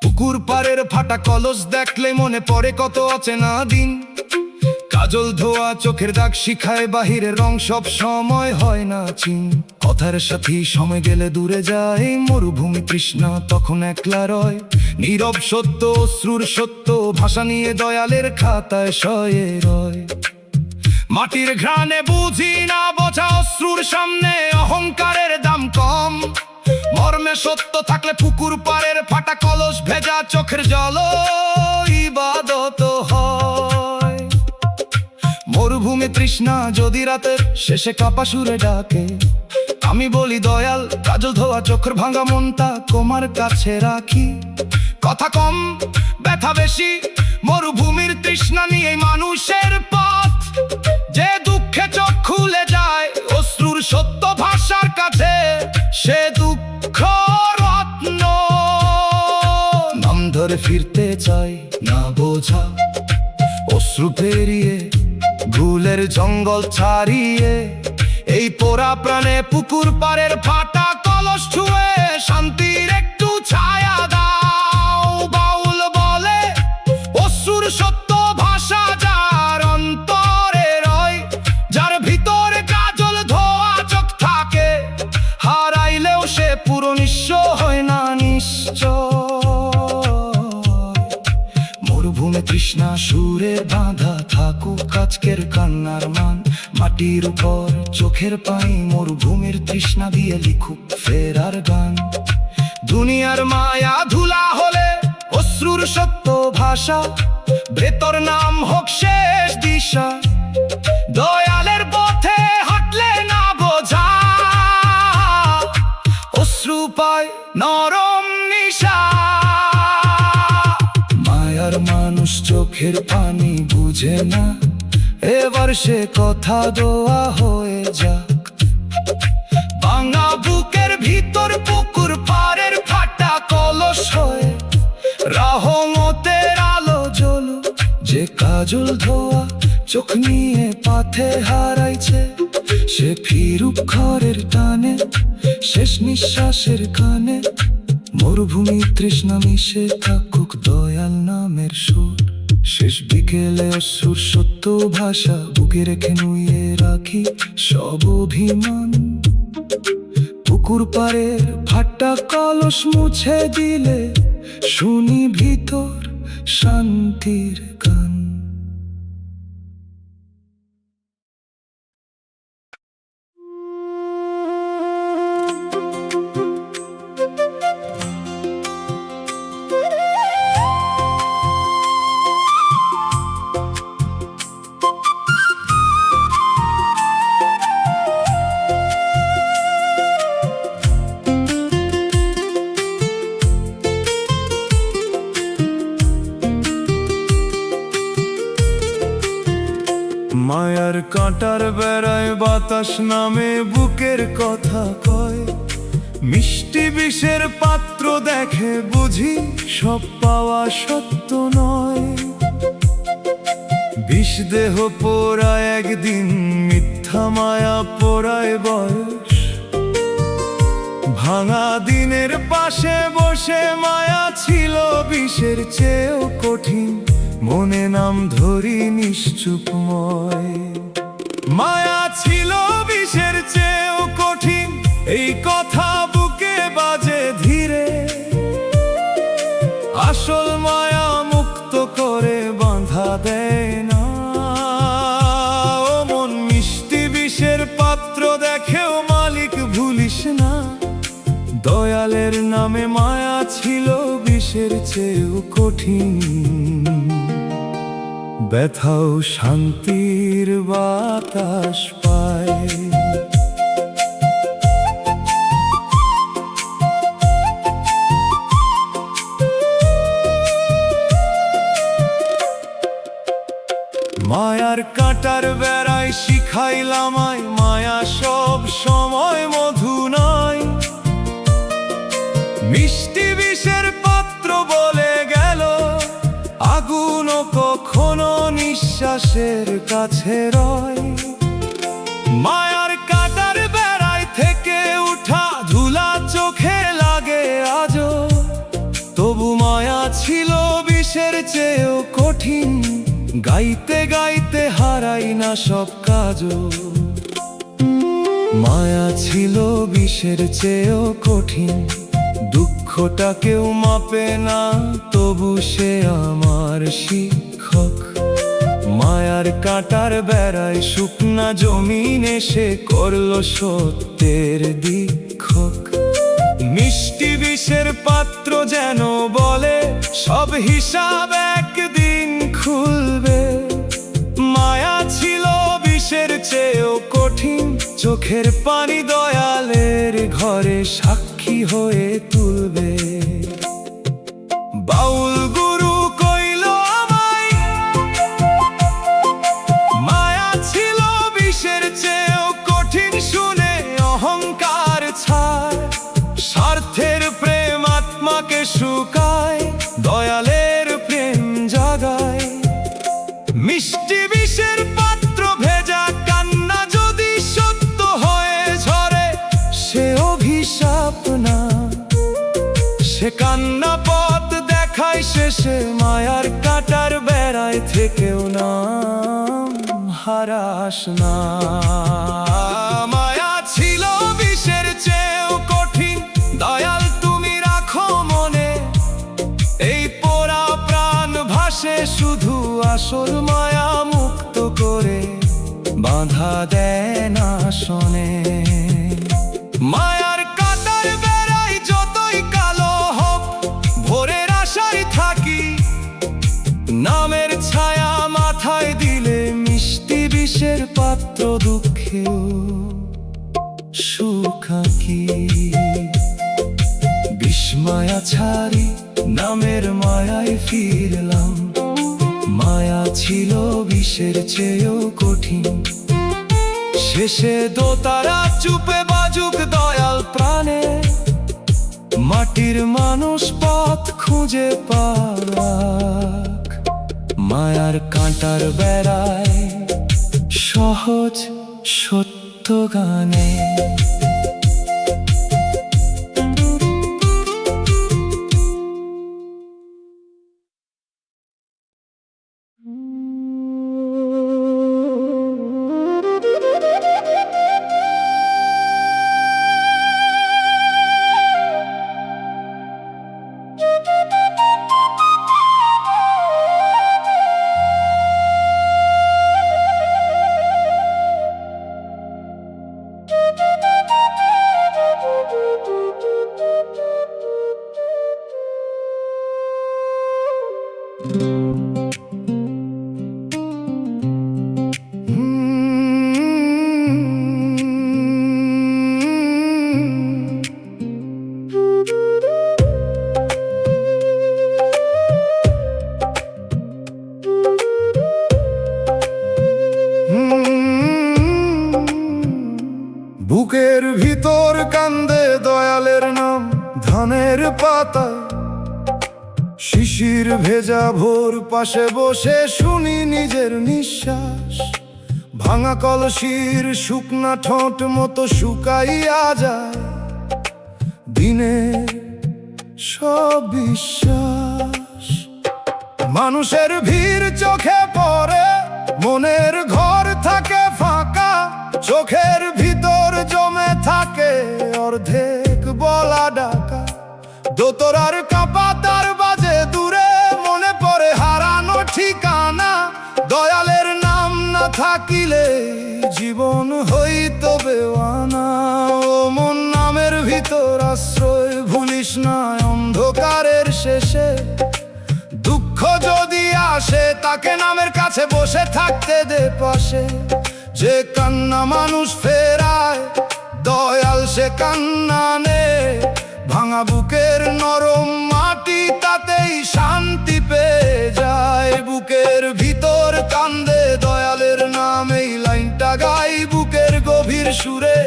পুকুর পাড়ের ফাটা কলস দেখলে মনে পড়ে কত অচেনা দিন। কাজল ধোয়া চোখের দাগ শিখায় বাহিরের রং সব সময় হয় না চিন। কথার সাথী সময় গেলে দূরে যায়, মরুভূমি তৃষ্ণা তখন একলা রয়। নীরব সত্য অশ্রুর সত্য ভাষা নিয়ে দয়ালের খাতায় শয়ে রয়। মাটির ঘ্রাণে বুঝি না বোঝা, অশ্রুর সামনে অহংকারের দাম কম। মর্মে সত্য থাকলে পুকুর পাড়ের ফাটা কলস ভেজা চোখের জল ইবাদত হয়। মরুভূমি তৃষ্ণা যদি রাতের শেষে কাপা সুরে ডাকে, আমি বলি দয়াল কাজল ধোয়া চোখের ভাঙা মনটা তোমার কাছে রাখি। কথা কম ব্যথা বেশি, মরুভূমির তৃষ্ণা নিয়ে মানুষের পথ। যে দুঃখে চোখ খুলে যায় অশ্রুর সত্য ভাষার কাছে, সে দুঃখ রত্ন। নাম ধরে ফিরতে চাই না বোঝা, অশ্রু পেরিয়ে ভুলের জঙ্গল ছাড়িয়ে। এই পোড়া প্রাণে পুকুর পাড়ের ফাটা কলস ছুঁয়ে শান্তির একটু ছায়া পুরো নিঃস্ব হয় না নিশ্চয়। মরুভূমে তৃষ্ণা সুরে বাঁধা থাকুক আজকের কান্নার মান, মাটির উপর চোখের পানি মরুভূমির তৃষ্ণা দিয়ে লিখুক ফেরার গান। দুনিয়ার মায়া ধুলা হলে অশ্রুর সত্য ভাষা, ভেতর নাম হোক শেষ দিশা, দয়ালের পথে হাঁটলে না বোঝা, অশ্রু পায় নরম নিশা। মায়ার মানুষ চোখের পানি বুঝে না, এবার সে কথা দোয়া হয়ে যাক। ভাঙা বুকের ভিতর পুকুর পাড়ের ফাটা কলস হয়ে রহমতের আলো জ্বলো। যে কাজল ধোয়া চোখ নিয়ে পাথে হারাইছে, সে ফিরুক ঘরের টানে শেষ নিঃশ্বাসের কানে। মরুভূমি তৃষ্ণা মিশে থাকুক দয়াল নামের সুর, শেষ বিকেলে অসুর সত্য ভাষা বুকে রেখে নুয়ে রাখি সব অভিমান। পুকুর পাড়ের ফাটা কলস মুছে দিলে শুনি ভিতর শান্তির গান। মায়ার কাঁটার বেড়ায় বাতাস নামে বুকের কথা কয়, মিষ্টি বিষের পাত্র দেখে বুঝি সব পাওয়া সত্য নয়। বিষ দেহ পোড়ায় একদিন, মিথ্যা মায়া পোড়ায় বয়স। ভাঙা দিনের পাশে বসে মায়া ছিল বিষের চেয়েও কঠিন, মনে নাম ধরি নিশ্চুপময়। মায়া ছিল বিষের চেয়েও কঠিন, এই কথা বুকে বাজে ধীরে। আসল মায়া মুক্ত করে বাঁধা দেয় না। ও মন মিষ্টি বিষের পাত্র দেখেও মালিক ভুলিস না। দয়ালের নামে মায়া ছিল বিষের চেয়েও কঠিন, ব্যথাও শান্তির বাতাস পায়। মায়ার কাঁটার বেড়ায় শিখাইলাম মায়া সব সময় মধু নয়। মিষ্টি বিষের পাত্র বলে গেল, আগুনও কখনো নিঃশ্বাসের কাছে রয়। মায়ার কাঁটার বেড়ায় থেকে উঠা ধুলা চোখে লাগে আজও, তবু মায়া ছিল বিষের চেয়েও কঠিন। গাইতে গাইতে হারাই না সব কাজও। মায়া ছিল বিষের চেয়েও কঠিন, দুঃখটা কেউ মাপে না, তবু সে আমার শিক্ষক। মায়ার কাঁটার বেড়ায় শুকনা জমিন এসে করলো সত্যের দীক্ষক। মিষ্টি বিষের পাত্র যেন বলে সব হিসাব একদিন খুলবে। মায়া ছিল বিষের চেয়েও কঠিন, চোখের পানি দয়ালের ঘরে সাক্ষী হয়ে তুলবে। বাউল গুরু কইল আমায়, মায়া ছিল বিষের চেয়েও কঠিন, শুনে অহংকার ছাড়। স্বার্থের প্রেম আত্মাকে শুকায়, দয়ালের প্রেম জাগায়। মিষ্টি বিষের পাত্র ভেজা কান্না যদি সত্য হয়ে ঝরে, সে অভিশাপ না। সে কান্না পথ দেখায় শেষে, মায়ার কাঁটার বেড়ায় থেকেও নাম হারাস না। মায়া ছিল বিষের চেয়েও কঠিন, আসল মায়া মুক্ত করে বাঁধা দেয় না শোনে। মায়ার কাঁটার বেড়াই যতই কালো হোক, ভোরের আশায় থাকি। নামের ছায়া মাথায় দিলে মিষ্টি বিষের পাত্র দুঃখেও সুখাকি। বিস্মায়া ছাড়ি নামের মায়ায় ফিরলাম, মায়া ছিল বিষের চেয়েও কঠিন। শেষে দোতারা চুপে বাজুক দয়াল প্রাণে, মাটির মানুষ পথ খুঁজে পাক। মায়ার কাঁটার বেড়ায় সহজ সত্য গানে। বুকের ভিতর কান্দে দয়ালের নাম ধানের পাতায়। শিশির ভেজা ভোর পাশে বসে শুনি নিজের নিঃশ্বাস। ভাঙা কলসির শুকনা ঠোঁট মতো শুকাইয়া যায় দিনের সব বিশ্বাস। মানুষের ভিড় চোখে পড়ে, মনের ঘর থাকে ফাঁকা। চোখের ভিতর জমে থাকে অর্ধেক বলা ডাকা। দোতরার কাঁপা তার বাজে দূরে, মনে পড়ে হারানো ঠিকানা। দয়ালের নাম না থাকিলে জীবন হইতো বেওয়ানা। ও মন নামের ভিতর আশ্রয় ভুলিস না অন্ধকারের শেষে। দুঃখ যদি আসে তাকে নামের কাছে বসে থাকতে দে পাশে। যে কান্না মানুষ ফেরায় দয়াল সে কান্না নে। ভাঙা বুকের নরম মাটি তাতেই শান্তি পেয়ে যায়। বুকের ভিতর কান্দে দয়ালের নাম, এই লাইনটা গাই বুকের গভীর সুরে।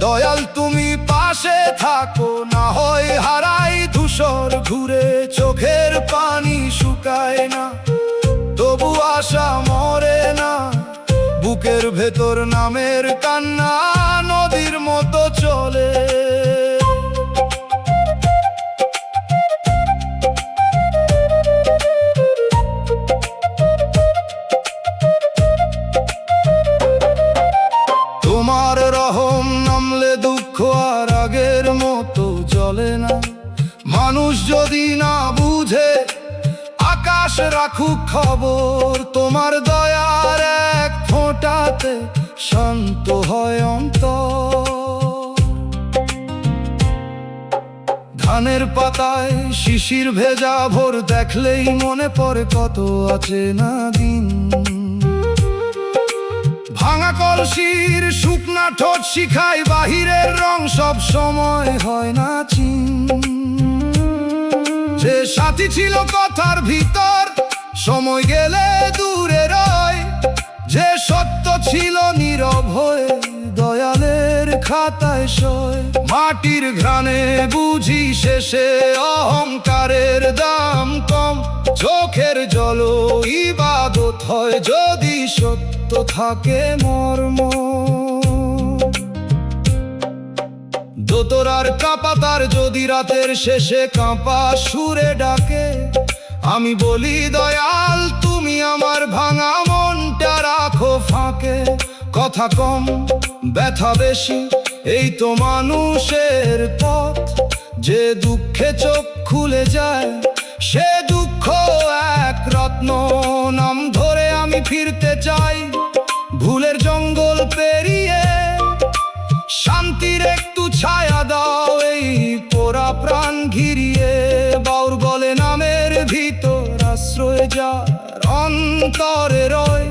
দয়াল তুমি পাশে থাকো, না হয় হারাই ধূসর ঘুরে। চোখের পানি শুকায় না, তবু আশা মরে না। বুকের ভেতর নামের কান্না নদীর মতো চলে। তোমার রহম নামলে দুঃখ আর আগের মতো চলে না। মানুষ যদি না বুঝে আকাশ রাখুক খবর। তোমার দয়ার এক ফোঁটাতে শান্ত হয় অন্তর। ধানের পাতায় শিশির ভেজা ভোর দেখলেই মনে পড়ে কত আছে না দিন। ভাঙা কলসির শুকনা ঠোঁট শিখায় বাহিরের রং সব সময় হয় না চিন। যে সাথী ছিল কথার ভিতর সময় গেলে দূরে রয়। যে সত্য ছিল নীরব হয়ে দয়ালের খাতায় সয়। মাটির ঘ্রাণে বুঝি শেষে অহংকারের দাম কম। চোখের জল ইবাদত হয় যদি সত্য থাকে মর্ম। দোতরার কাঁপা তার যদি রাতের শেষে কাঁপা সুরে ডাকে। আমি বলি দয়াল তুমি আমার ভাঙা মনটা রাখো ফাঁকে। কথা কম ব্যথা বেশি, এই তো মানুষের পথ। যে দুঃখে চোখ খুলে যায় সে দুঃখ এক রত্ন। যত্ন নাম ধরে আমি ফিরতে চাই ভুলের জঙ্গল পেরিয়ে। শান্তির একটু ছায়া দাও এই পোড়া প্রাণ ঘিরিয়ে। বাউর বলে নামের ভিতর আশ্রয় যার অন্তরে রয়,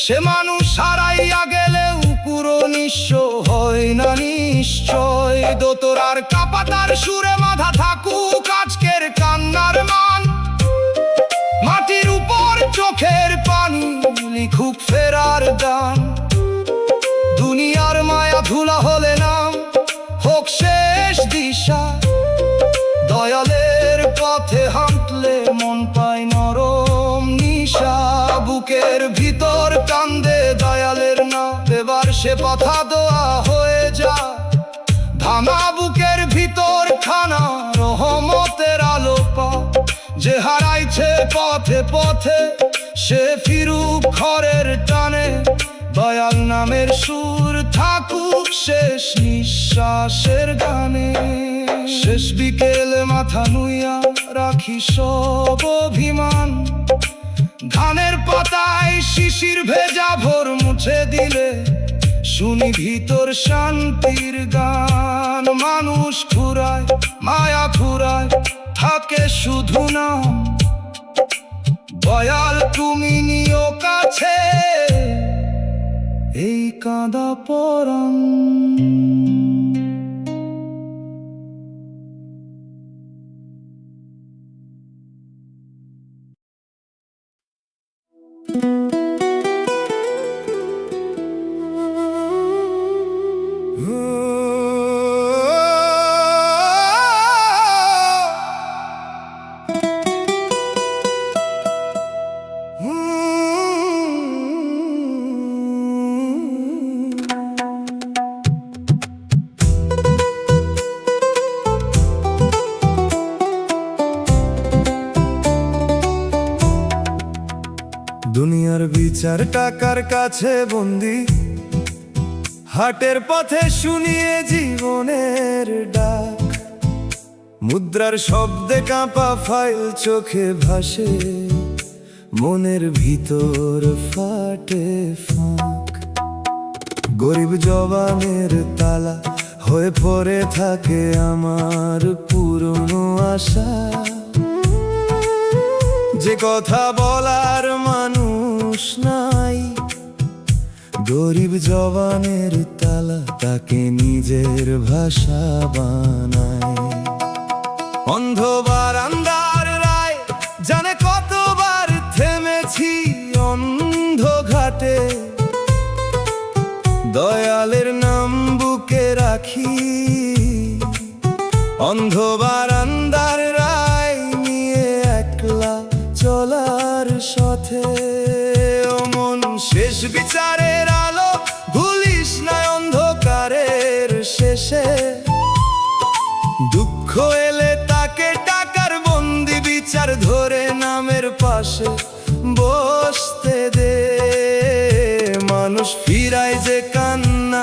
সে মানুষ হারাইয়া গেলেও পুরো নিঃস্ব হয় না নিশ্চয়। দোতরার কাপাতার সুরে মাথা থাকুক আজকের কান্নার মান, মাটির উপর চোখের পানি লিখুক ফেরার গান। দুনিয়ার মায়া ধুলা হলে নাম হোক শেষ দিশা, দয়ালের পথে হাঁটলে মন পায় নরম নিশা। বুকের ভিতর কান্দে দয়ালের না, এবার সে পথা দোয়া হয়ে যা। ভাঙা বুকের ভিতর খানা রহমতের আলো পা, যে হারাইছে পথে পথে সে ফিরুক ঘরের টানে। দয়াল নামের সুর থাকুক শেষ নিঃশ্বাসের গানে। শেষ বিকেলে মাথা নুইয়া রাখি সব অভিমান, ধানের পাতায় শিশির ভেজা ভোর মুছে দিলে শুনি ভিতর শান্তির গান। মানুষ ফুরায় মায়া ফুরায় থাকে শুধু নাম, দয়াল তুমি নিও কাছে এই কাঁদা পরাণ। দুনিয়ার বিচার টাকার কাছে বন্দি, হাটের পথে শুনিয়ে জীবনের ডাক। মুদ্রার শব্দে কাঁপা ফাইল চোখে ভাসে, মনের ভিতর ফাটে ফাঁক। গরিব জবানের তালা হয়ে পড়ে থাকে আমার পুরনো আশা, যে কথা বলার মানুষ নাই। গরিব জবানের তালা তাকে নিজের ভাষা বানায়। অন্ধ বারান্দার রায় জানে কতবার থেমেছি অন্ধ ঘাটে, দয়ালের নাম বুকে রাখি। অন্ধ বারান্দার রায় নিয়ে একলা চলার সাথে। ও মন শেষ বিচারের আলো ভুলিস না অন্ধকারের শেষে। দুঃখ এলে তাকে টাকার বন্দি বিচার ধরে নামের পাশে বসতে দে। মানুষ ফিরায় যে কান্না,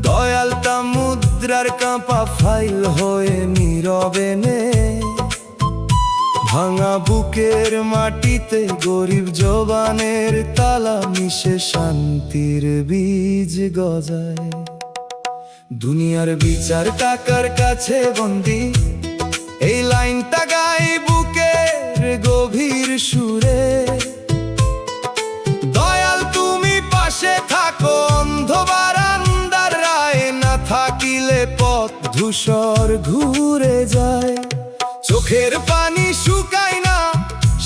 দয়াল তা মুদ্রার কাঁপা ফাইল হয়ে নীরবে নে। ভাঙা বুকের মাটিতে গরিব জবানের তালা মিশে শান্তির বীজ গজায়। দুনিয়ার বিচার টাকার কাছে বন্দি, এই লাইনটা গাই বুকের গভীর সুরে। দয়াল তুমি পাশে থাকো অন্ধ বারান্দার রায়, না থাকিলে পথ ধূসর ঘুরে যায়। চোখের পানি শুকায় না,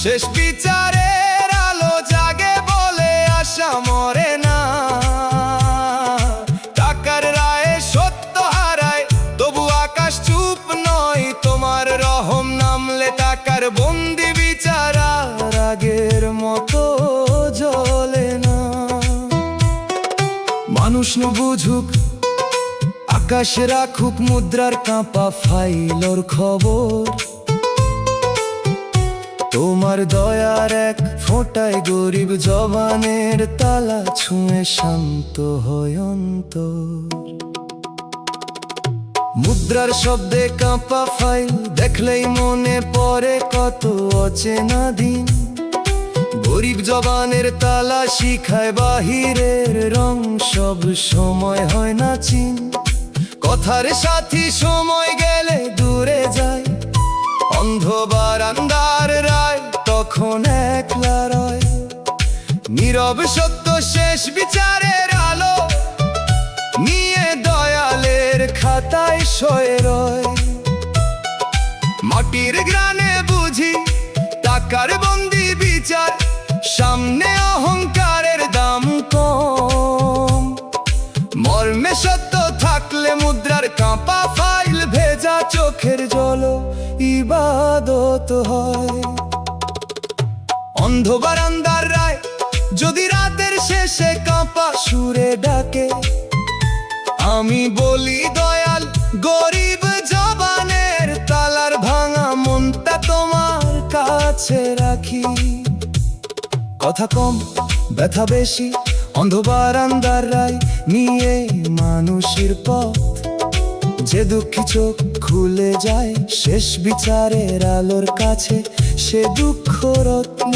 শেষ বিচারের আলো জাগে বলে আশা মরে না। টাকার রায়ে সত্য হারায় তবু আকাশ চুপ নয়, তোমার রহম নামলে টাকার বন্দি বিচার আর আগের মতো জ্বলে না। মানুষ ন বুঝুক আকাশ রাখুক মুদ্রার কাঁপা ফাইলর খবর। তোমার দয়ার এক ফোঁটায় গরিব জবানের তালা ছুঁয়ে শান্ত হয় অন্তর। মুদ্রার শব্দে কাঁপা ফাইল দেখলেই মনে পড়ে কত অচেনা দিন। গরিব জবানের তালা শিখায় বাহিরের রং, সব সময় হয় না চিন। কথার সাথী সময় গেলে দূরে যায়, অন্ধ বারান্দার রায় তখন একলা রয়। নীরব সত্য শেষ বিচারের আলো নিয়ে দয়ালের খাতায় শয়ে রয়। মাটির গ্রানে বুঝি টাকার বন্দি বিচার, সামনে অহংকারের দাম কম। মর্মে সত্য থাকলে মুদ্রার কাঁপা ফাইল, ভেজা চোখের জল ইবাদত হয়। অন্ধ বারান্দার রায় যদি রাতের শেষে কাঁপা সুরে ডাকে, আমি বলি দয়াল গরিব জবানের তালার ভাঙা মনটা তোমার কাছে রাখি। কথা কম ব্যথা বেশি, অন্ধ বারান্দার রায় নিয়ে মানুষের পথ। যে দুঃখী চোখ খুলে যায় শেষ বিচারের আলোর কাছে, সে দুঃখ রত্ন।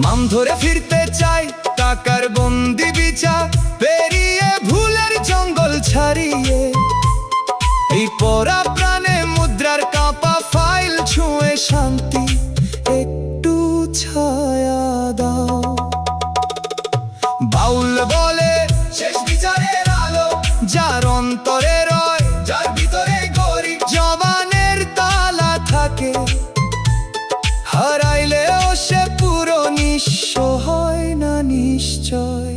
মাম ধরে ফিরতে চাই টাকার বন্দি বিচার পেরিয়ে, ভুলের জঙ্গল ছাড়িয়ে। এই পরা প্রাণে মুদ্রার কাঁপা ফাইল ছুঁয়ে শান্তি একটু ছায়া দাও। বাউল বলে শেষ বিচারের আলো যার অন্তরে রয়, যার ভিতরে গরিব জবানের তালা থাকে। হারাইলেও সে পুরো নিঃস্ব হয় না নিশ্চয়।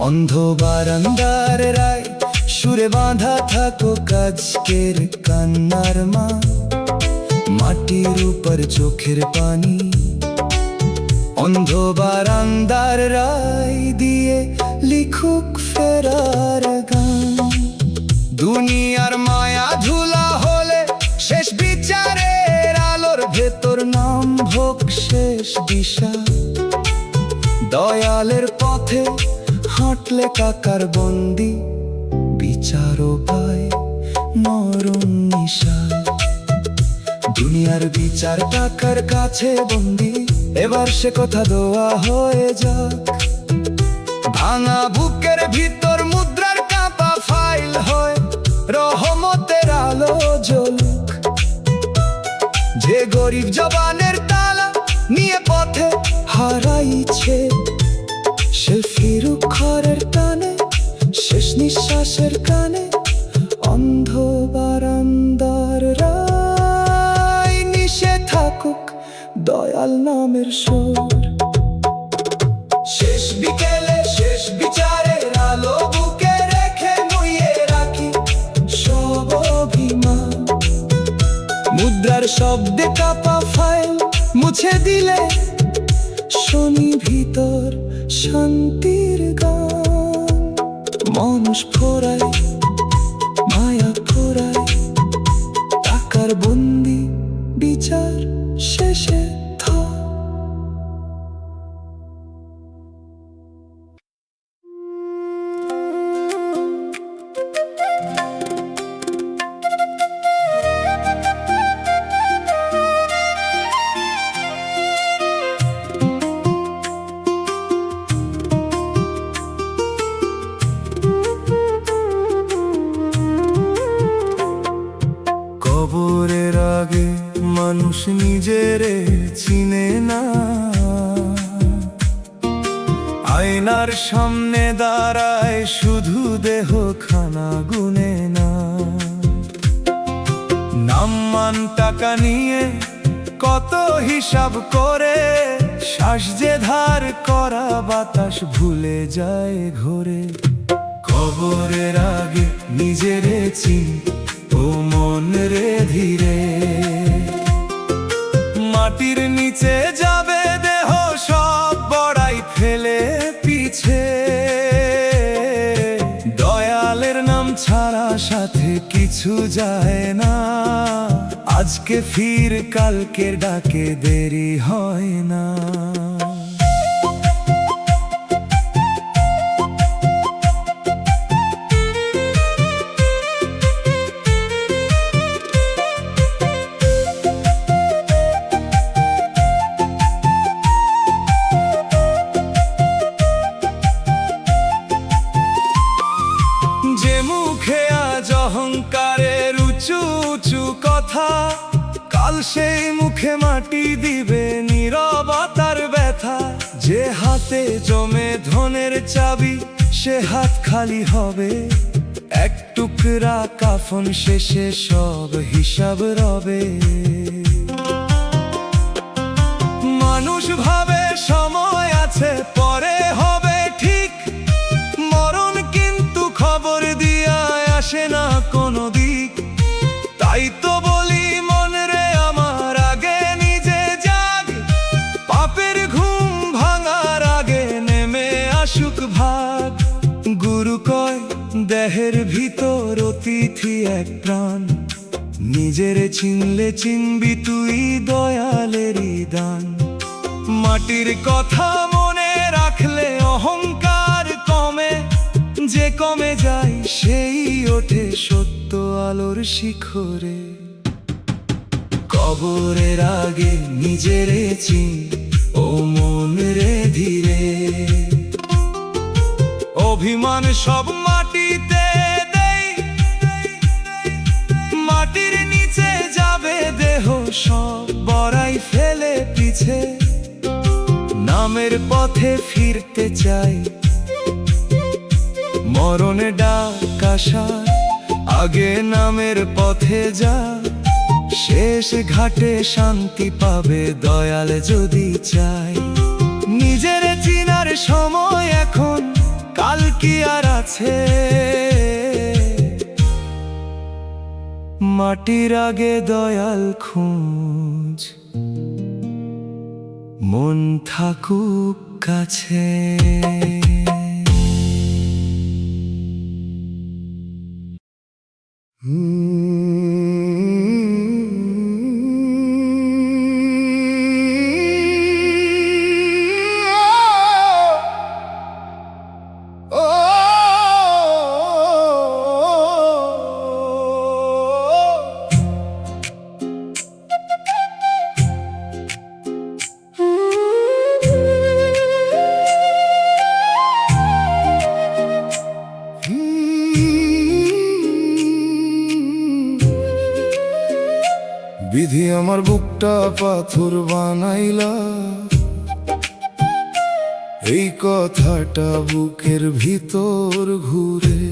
অন্ধ বারান্দার রায় সুরে বাঁধা থাকো আজকের কান্নার মা, মাটির উপর চোখের পানি। অন্ধ বারান্দার রায় দিয়ে লিখুক ফেরার গান। দুনিয়ার মায়া ধুলা হলে শেষ বিচারের আলোর ভেতর নাম ভোগ শেষ দিশা। দয়ালের পথে হাঁটলে কাকার বন্দি বিচারও পায় মরণ নিশায়। দুনিয়ার বিচার টাকার কাছে বন্দি, এবার সে কথা দোয়া হয়ে যাক। ভাঙা বুকের ভিতর মুদ্রার কাঁপা ফাইল হয় রহমতের আলো জ্বলুক। যে গরিব জবানের তালা নিয়ে পথে হারাইছে, সে ফিরুক ঘরের টানে শেষ নিঃশ্বাসের কানে। অন্ধ বারান্দার রায় নিশে থাকুক দয়াল নামের সুর। শেষ বিকেলে শেষ বিচারের আলো বুকে রেখে নুইয়ে রাখি সব অভিমান। মুদ্রার শব্দে কাঁপা ফাইল মুছে দিলে শুনি ভিতর শান্তির গান। মানুষ ফোরায় মায়া ফোরায়, টাকার বন্দি বিচার শেষে থা। কবরের আগে মানুষ নিজেরে চিনে না, আয়নার সামনে দাঁড়ায় শুধু দেহ খানা গুনে না। নাম মান টাকা নিয়ে কত হিসাব করে, শ্বাস যে ধার করা বাতাস ভুলে যায় ঘোরে। কবরের আগে নিজেরে চিন ও মন রে ধীরে, মাটির নিচে যাবে দেহ সব বড়াই ফেলে পিছে। দয়ালের নাম ছাড়া সাথে কিছু যায় না, আজকে ফির কালকে ডাকে দেরি হয় না। কথা, কাল সেই মুখে মাটি দিবে নীরবতার ব্যথা। যে হাতে জমে ধনের চাবি, সে হাত খালি হবে। এক টুকরা কাফন শেষে সব হিসাব রবে। মানুষ ভাবে সময় আছে, পরে হবে ঠিক মরণ, কিন্তু খবর দিয়া আসে না কোনো দিক। তাই তো বলি মন রে আমার, আগে নিজে জাগ, পাপের ঘুম ভাঙার আগে নেমে আসুক ভাগ। গুরু কয় দেহের ভিতর অতিথি এক প্রাণ, নিজের চিনলে চিনবি তুই দয়ালেরই দান। মাটির কথা মনে রাখলে অহংকার কমে, যে কমে যায় সেই ওঠে সত্য আলোর শিখরে। কবরের আগে নিজেরে চিন ও মন রে ধীরে, অভিমান সব মাটিতে দেই, মাটির নিচে যাবে দেহ সব বড়াই ফেলে পিছে। নামের পথে ফিরতে চাই, মরণে ডাক আসার আগে নামের পথে যা। শেষ ঘাটে শান্তি পাবে দয়াল যদি চাই। নিজের চিনার সময় এখন, কাল কি আর আছে? মাটির আগে দয়াল খুঁজ, মন থাকুক কাছে। বিধি আমার বুকটা পাথর বানাইলা, এই কথাটা বুকের ভিতর ঘুরে।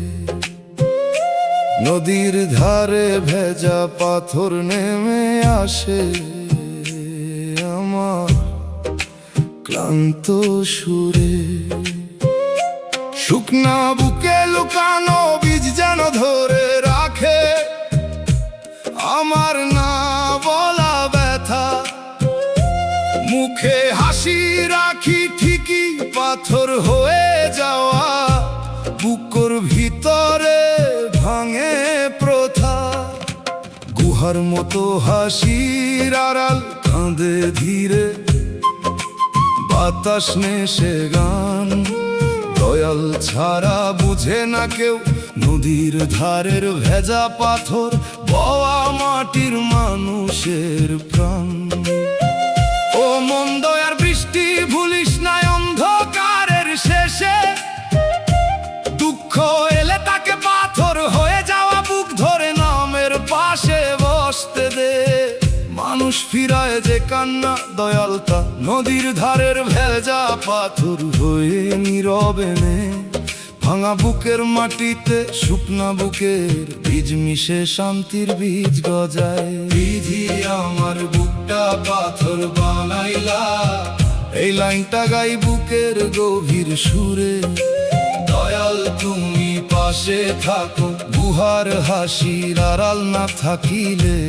নদীর ধারে ভেজা পাথর নেমে আসে আমার ক্লান্ত সুরে। শুকনা বুকে লুকানো বীজ যেন ধরে রাখে আমার না বলা ব্যথা। মুখে হাসি রাখি ঠিকই, পাথর হয়ে যাওয়া বুকের ভিতরে ভাঙে প্রথা। গুহার মতো হাসির আড়াল কাঁদে ধীরে, বাতাস নেশে গান। দয়াল ছাড়া বুঝে না কেউ নদীর ধারের ভেজা পাথর, বওয়া মাটির মানুষের প্রাণ। ও মন দয়ার বৃষ্টি ভুলিস না অন্ধকারের শেষে, দুঃখ এলে তাকে পাথর হয়ে যাওয়া বুক ধরে নামের পাশে বসতে দে। মানুষ ফিরায় যে কান্না দয়াল তা নদীর ধারের ভেজা পাথর হয়ে নীরবে নে। ভাঙা বুকের মাটিতে শুকনা বুকের বীজ মিশে শান্তির বীজ গজায়। বিধি আমার বুকটা পাথর বানাইলা, এই লাইনটা গাই বুকের গভীর সুরে। দয়াল তুমি পাশে থাকো, গুহার হাসির আড়াল না থাকিলে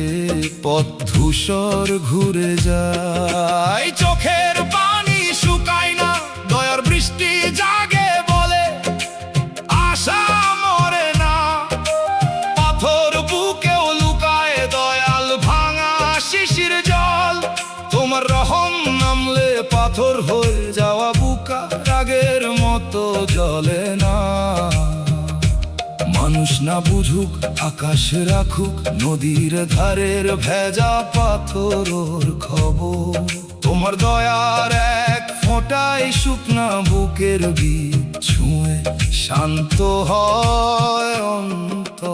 পথ ধূসর ঘুরে যায়। চোখের পানি শুকায় না, দয়ার বৃষ্টি জাগে বলে আশা মরে না। পাথর বুকেও লুকায় দয়াল ভাঙা শিশির জল। তোমার রহম নামলে পাথর হয়ে যাওয়া বুকা রাগের মতো জ্বলে না। মানুষ না বুঝুক আকাশ রাখুক, নদীর ধারের ভেজা পাথর খবর। তোমার দয়ার এক ফোঁটায় শুকনা বুকের বীজ ছুঁয়ে শান্ত হয় অন্তর।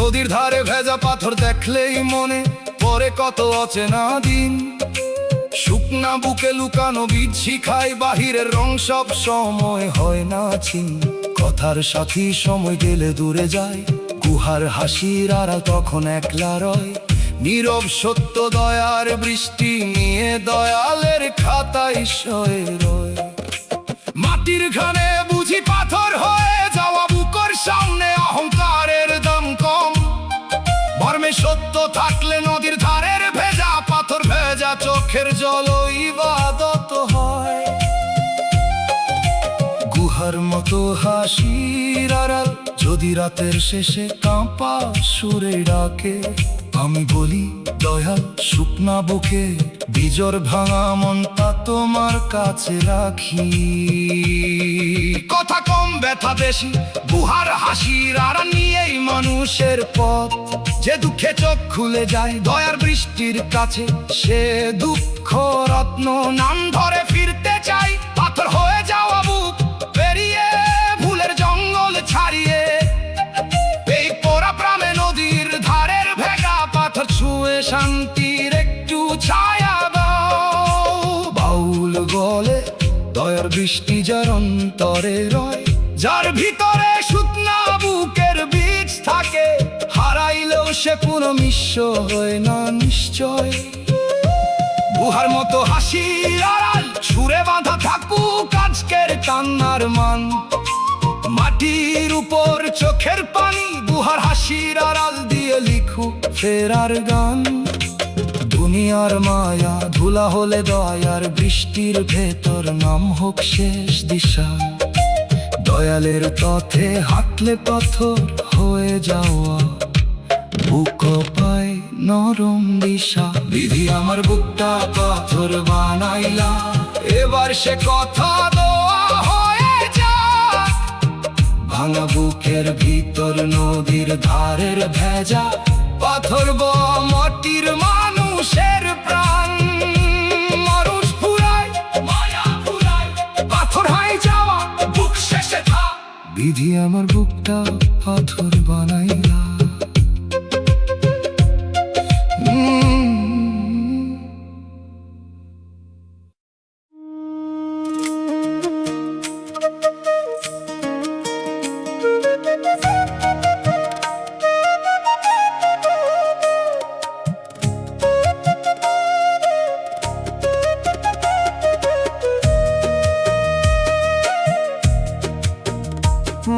নদীর ধারে ভেজা পাথর দেখলেই মনে পরে কত অচেনা দিন। শুকনা বুকে লুকানো বীজ শিখায় বাহিরের রং সব সময় হয় না চিন। কথার সাথী সময় গেলে দূরে যায়, গুহার হাসির আড়াল তখন একলা রয়। নীরব সত্য দয়ার বৃষ্টি নিয়ে দয়ালের খাতায় সয়ে রয়। মাটির ঘানে বুঝি পাথর হয়ে যাওয়া বুকের সামনে অহংকারের দাম কম। মর্মে সত্য থাকলে নদীর ধারের ভেজা পাথর ভেজা চোখের জল ইবাদত হয়। গুহার মতো হাসির আড়াল যদি রাতের শেষে কাঁপা সুরে ডাকে, আমি বলি দয়াল শুকনা বুকে বিজর ভাঙা মনটা তোমার কাছে রাখি। কথা কম ব্যথা বেশি, গুহার হাসির আড়াল নিয়েই মানুষের পথ। যে দুঃখে চোখ খুলে যায় দয়ার বৃষ্টির কাছে, সে দুঃখ রত্ন নাম ধরে ফিরতে চাই। পাথর হয়ে যাওয়া বুক পেরিয়ে ভুলের জঙ্গল ছাড়িয়ে, এই পোড়া প্রাণে নদীর ধারের ভেজা পাথর ছুঁয়ে শান্তির একটু ছায়া দাও। বাউল বলে দয়ার বৃষ্টি যার অন্তরে রয়, যার ভিতরে শুকনা বুকের বীজ থাকে, হারাইলেও সে কোনো মিশ্র হয় না নিশ্চয়। গুহার মতো হাসির আড়াল সুরে বাঁধা থাকুক আজকের কান্নার মান। মাটির উপর চোখের পানি, গুহার হাসির আড়াল দিয়ে লিখুক ফেরার গান। দুনিয়ার মায়া ধুলা হলে দয়ার বৃষ্টির ভেতর নাম হোক শেষ দিশা। দয়ালের পথে হাঁটলে পাথর হয়ে যাওয়া বুক পায় নরম দিশা। বিধি আমার বুকটা পাথর বানাইলা, এবার সে কথা দোয়া হয়ে যাক। ভাঙা বুকের ভিতর নদীর ধারের ভেজা পাথর মাটির মানুষের প্রাণ। মানুষ ফুরায় মায়া ফুরায়, পাথর হয়ে যাওয়া বুক শেষে থাক। বিধি আমার বুকটা পাথর বানাইলা।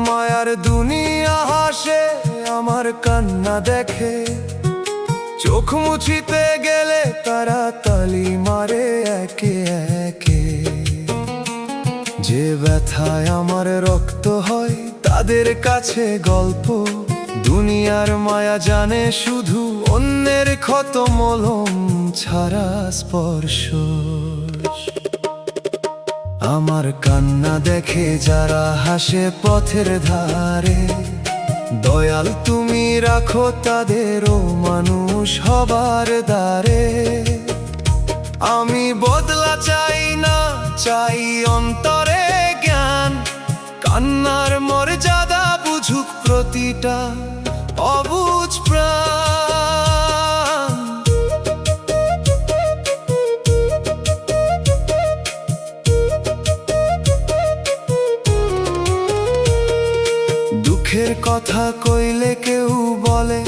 মায়ার দুনিয়া হাসে আমার কান্না দেখে, চোখ মুছিতে গেলে তারা তালি মারে একে একে। যে ব্যথায় আমার রক্ত হয় তাদের কাছে গল্প, দুনিয়ার মায়া জানে শুধু অন্যের ক্ষত মলম ছাড়া স্পর্শ। আমার কান্না দেখে যারা হাসে পথের ধারে, দয়াল তুমি রাখো তাদেরও মানুষ হবার দ্বারে। আমি বদলা চাই না, চাই অন্তরে জ্ঞান। কান্নার মর্যাদা বুঝুক প্রতিটা অবুঝ প্রাণ। দুঃখের কথা কইলে কেউ বলে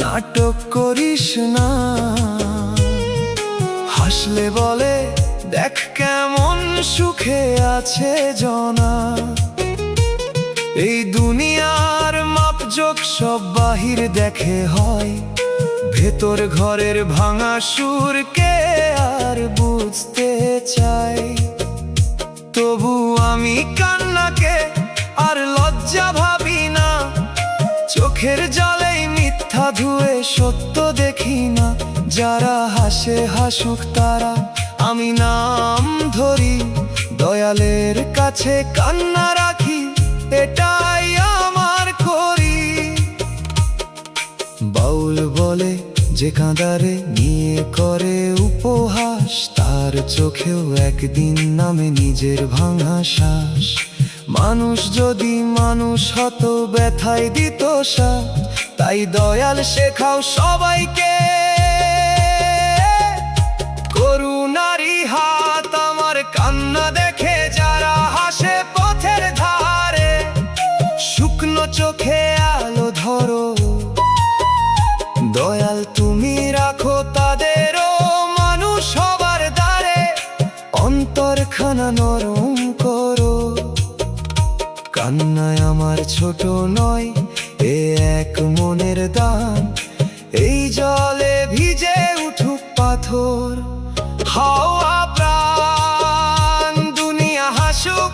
নাটক করিস না, হাসলে বলে দেখ কেমন সুখে আছে জনা। এই দুনিয়ার মাপজোক সব বাহির দেখে হয়, ভেতর ঘরের ভাঙা সুরকে আর বুঝতে চাই। তবু আমি কান্নাকে আর লজ্জা ভাবি না, চোখের জলেই মিথ্যা ধুয়ে সত্য দেখি না। যারা হাসে হাসুক তারা, আমি নাম ধরি দয়ালের কাছে কান্না রাখি, এটাই আমার করি। বাউল বলে যে কাঁদারে নিয়ে করে উপহাস, তার চোখেও একদিন নামে নিজের ভাঙা শ্বাস। মানুষ যদি মানুষ হতো ব্যথায় দিত শ্বাস, তাই দয়াল শেখাও সবাইকে, করুণারি হাত আমার কান্না দেখে যারা হাসে পথের ধারে, শুকনো চোখে আলো ধরো দয়াল তুমি রাখো তাদেরও মানুষ হবার দ্বারে, অন্তরখানা নরম করো। কান্নায় আমার ছোট নয় এ এক মনের দান, এই জলে ভিজে উঠুক পাথর, হাওয়া প্রাণ দুনিয়া হাসুক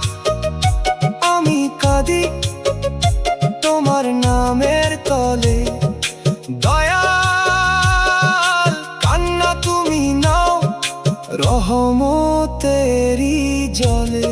আমি কাঁদি তোমার নামের তলে। দয়াল কান্না তুমি নাও রহমতেরি জলে।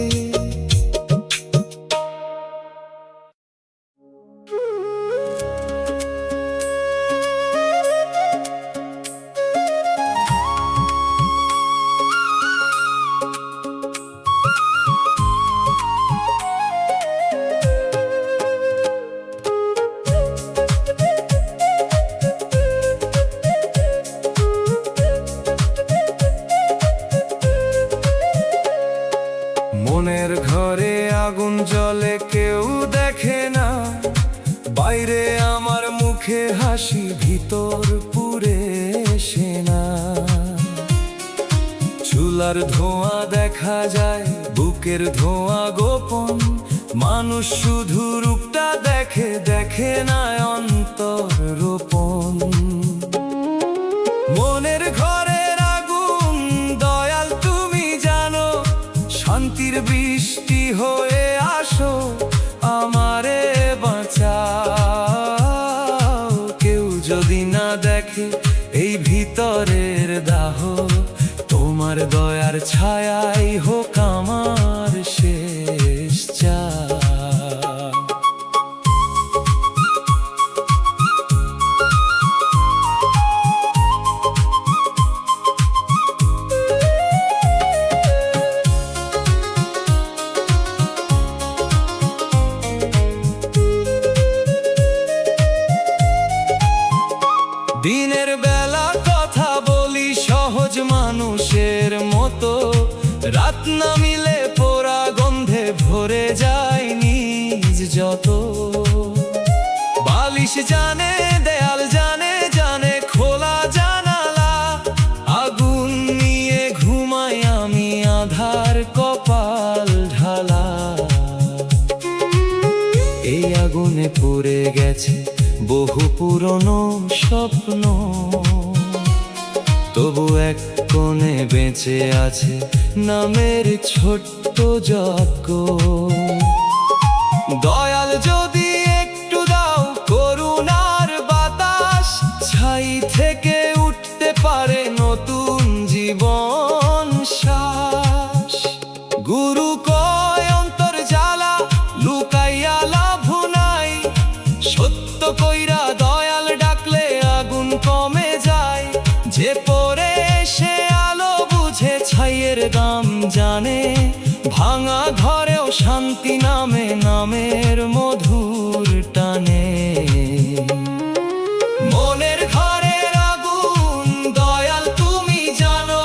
মনের ঘরে আগুন জ্বলে কেউ দেখে না, বাইরে আমার মুখে হাসি ভিতর পুরে সেনা। চুলার ধোঁয়া দেখা যায় বুকের ধোঁয়া গোপন, মানুষ শুধু রূপটা দেখে দেখে না অন্তর রোপণ। মনের ঘরের আগুন দয়াল তুমি জানো, শান্তির বৃষ্টি হয়ে আসো আমারে বাঁচাও। কেউ যদি না দেখে এই ভিতরের দাহ, তোমার দয়ার ছায়াই হোক আমার শেষ চাওয়া। দিনের বেলা কথা বলি সহজ মানুষের মতো, রাত না মিলে পোড়া গন্ধে ভরে যায় নিজ যত। বালিশ জানে দেয়াল জানে জানে খোলা জানালা, আগুন নিয়ে ঘুমাই আমি আধার কপাল ঢালা। এই আগুনে পুড়ে গেছে বহু পুরনো স্বপ্ন, তবু এক কোণে বেঁচে আছে নামের ছোট্ট যজ্ঞ। দয়াল যদি একটু দাও করুণার বাতাস, ছাই থেকে উঠতে পারে নতুন জীবন শ্বাস। গুরু কয় অন্তর জ্বালা লুকাইয়া লাভ নাই, সত্য কইরা দয়াল ডাকলে আগুন কমে যায়। যে পরে সে আলো বুঝে ছাইয়ের দাম জানে, ভাঙা ঘরেও শান্তি নামে নামের মধুর টানে। মনের ঘরের আগুন দয়াল তুমি জানো,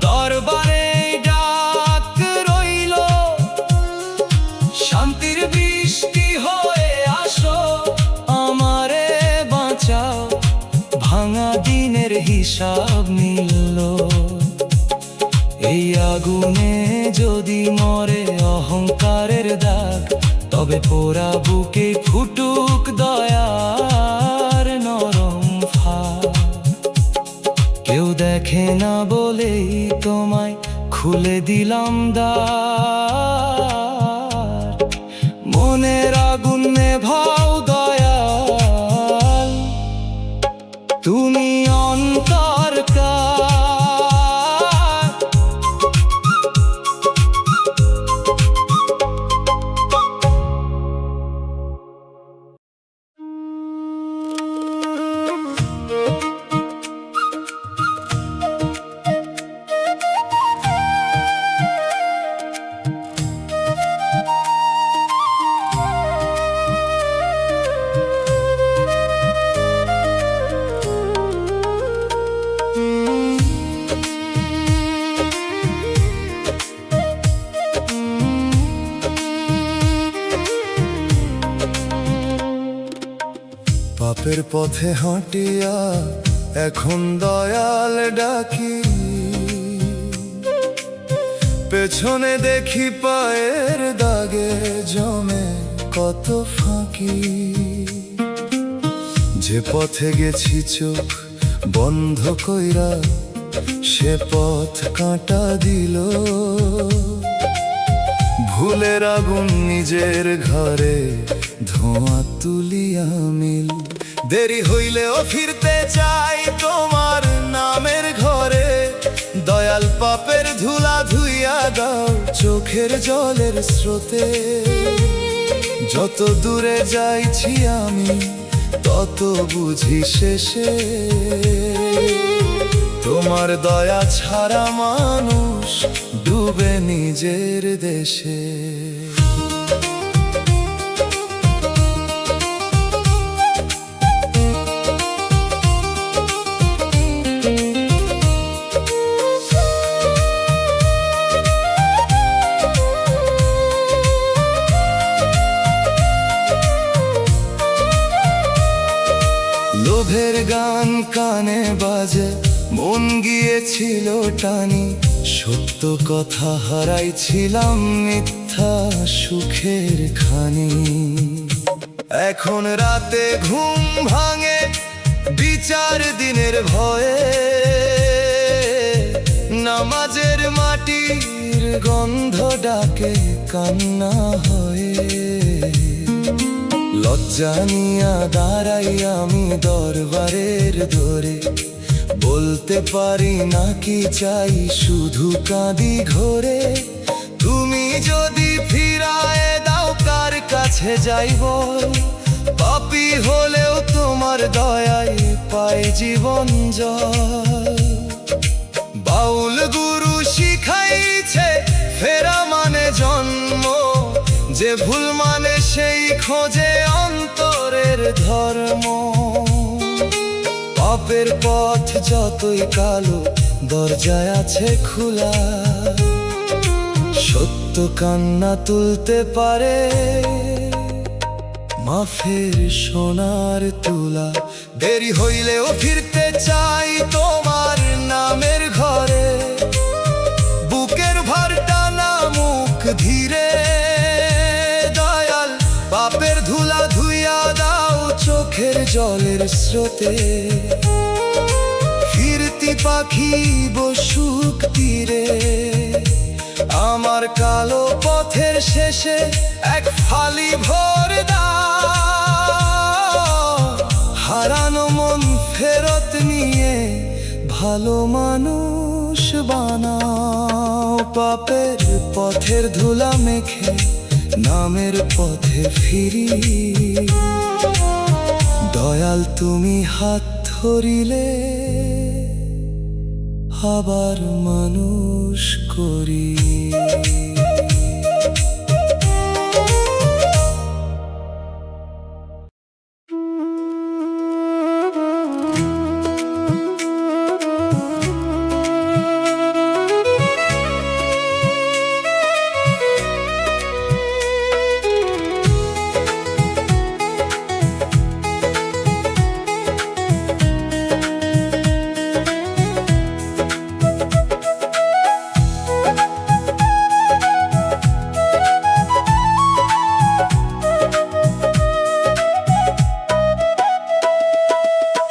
দরবারে ডাক রইল শান্তির বৃষ্টি হয়ে আসো আমারে বাঁচাও। ভাঙা দিনের হিসাব মিলল, এই আগুনে যদি মরে অহংকারের দাগ, তবে পোড়া বুকে ফুটুক দয়ার নরম ফাঁক। কেউ দেখে না বলেই তোমায় খুলে দিলাম দ্বার, মনের আগুন নেভাও দয়াল তুমি অন্তরকার। পাপের পথে হাঁটিয়া এখন দয়াল ডাকি, পেছনে দেখি পায়ের দাগে জমে কত ফাঁকি। যে পথে গেছি চোখ বন্ধ কইরা সে পথ কাঁটা দিল, ভুলের আগুন নিজের ঘরে ধোঁয়া তুলিয়া মিল। দেরি হইলেও ফিরতে চাই তোমার নামের ঘরে, দয়াল পাপের ধুলা ধুইয়া দাও চোখের জলের স্রোতে। যত দূরে যাইছি আমি তত বুঝি শেষে, তোমার দয়া ছাড়া মানুষ ডুবে নিজের দেশে। লোভের গান কানে বাজে মন গিয়েছিল টানি, সত্য কথা হারাইছিলাম মিথ্যা সুখের খানি। এখন রাতে ঘুম ভাঙে বিচার দিনের ভয়ে, নামাজের মাটির গন্ধ ডাকে কান্না হয়ে। লজ্জা নিয়া দাঁড়াই আমি দরবারের দরে, বলতে পারি না কি চাই শুধু কাঁদি ঘরে। তুমি যদি ফিরায় দাও কার কাছে যাইব, পাপী হলেও তোমার দয়ায় পাই জীবন জয়। বাউল গুরু শিখাইছে ফেরা মানে জন্ম, যে ভুল মানে সেই খোঁজে অন্তরের ধর্ম। পাপের পথ যতই কালো দরজায় আছে খোলা, সত্য কান্না তুলতে পারে মাফের সোনার তুলা। দেরি হইলেও ফিরতে চাই তোমার নামের ঘরে, বুকের ভারটা না মুখ ধীরে। দয়াল পাপের ধুলা ধুইয়া দাও চোখের জলের স্রোতে, ফিরতি পাখি বসুক তীরে। আমার কালো পথের শেষে এক ফালি ভোর দাও, হারানো মন ফেরত নিয়ে ভালো মানুষ বানাও। পাপের পথের ধুলা মেখে নামের পথে ফিরি, দয়াল তুমি হাত ধরিলে আবার মানুষ করি।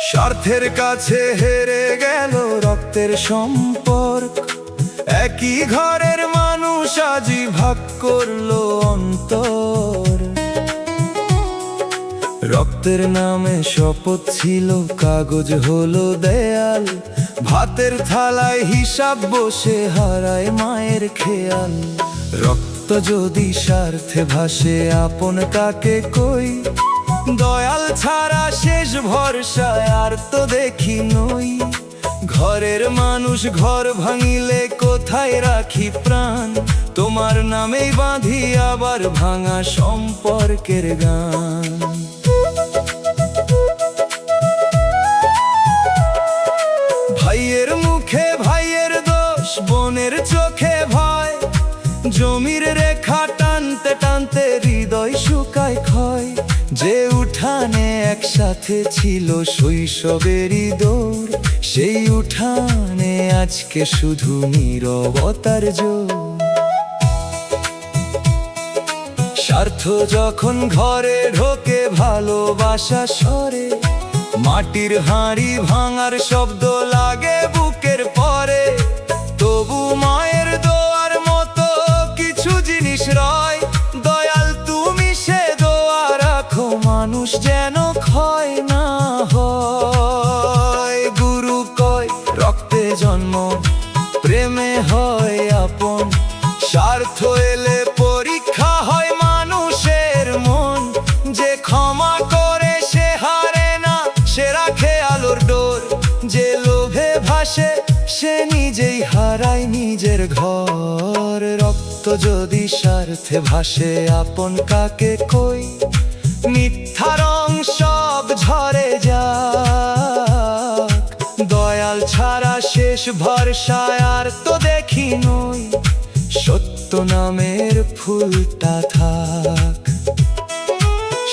স্বার্থের কাছে হেরে গেল রক্তের সম্পর্ক, একই ঘরের মানুষ আজি ভাগ করলো অন্তর। রক্তের নামে শপথ ছিল কাগজ হলো দেয়াল, ভাতের থালায় হিসাব বসে হারায় মায়ের খেয়াল। রক্ত যদি স্বার্থে ভাসে আপন তাকে কই, দয়াল ছাড়া শেষ ভরসায় আর তো দেখি নই। ঘরের মানুষ ঘর ভাঙিলে কোথায় রাখি প্রাণ, তোমার নামেই বাঁধি আবার ভাঙা সম্পর্কের গান। ভাইয়ের মুখে ভাইয়ের দোষ, বোনের চোখে ভয়, জমির রেখা টানতে টানতে হৃদয় শুকায় ক্ষয়। যে উঠানে একসাথে সাথে ছিল শৈশবেরই দৌড়, সেই উঠানে আজকে শুধু নীরবতার জোর। স্বার্থ যখন ঘরে ঢোকে ভালোবাসা সরে, মাটির হাঁড়ি ভাঙার শব্দ লাগে বুকের পরে। তবু মায়ের দোয়ার মতো কিছু জিনিস রয়, দয়াল তুমি সে দোয়া রাখো মানুষ যেন ক্ষয় না হয়। গুরু কয় রক্তে জন্ম, প্রেমে হয় আপন, স্বার্থ এলে পরীক্ষা হয় মানুষের মন। যে ক্ষমা করে সে হারে না, সে রাখে আলোর ডোর। যে লোভে ভাসে সে নিজেই হারায় নিজের ঘর। রক্ত যদি স্বার্থে ভাসে আপন কাকে কই, মিথ্যা রং সব ঝরে যাক। দয়াল ছাড়া শেষ ভরসায় আর তো দেখি নই, সত্য নামের ফুলটা থাক।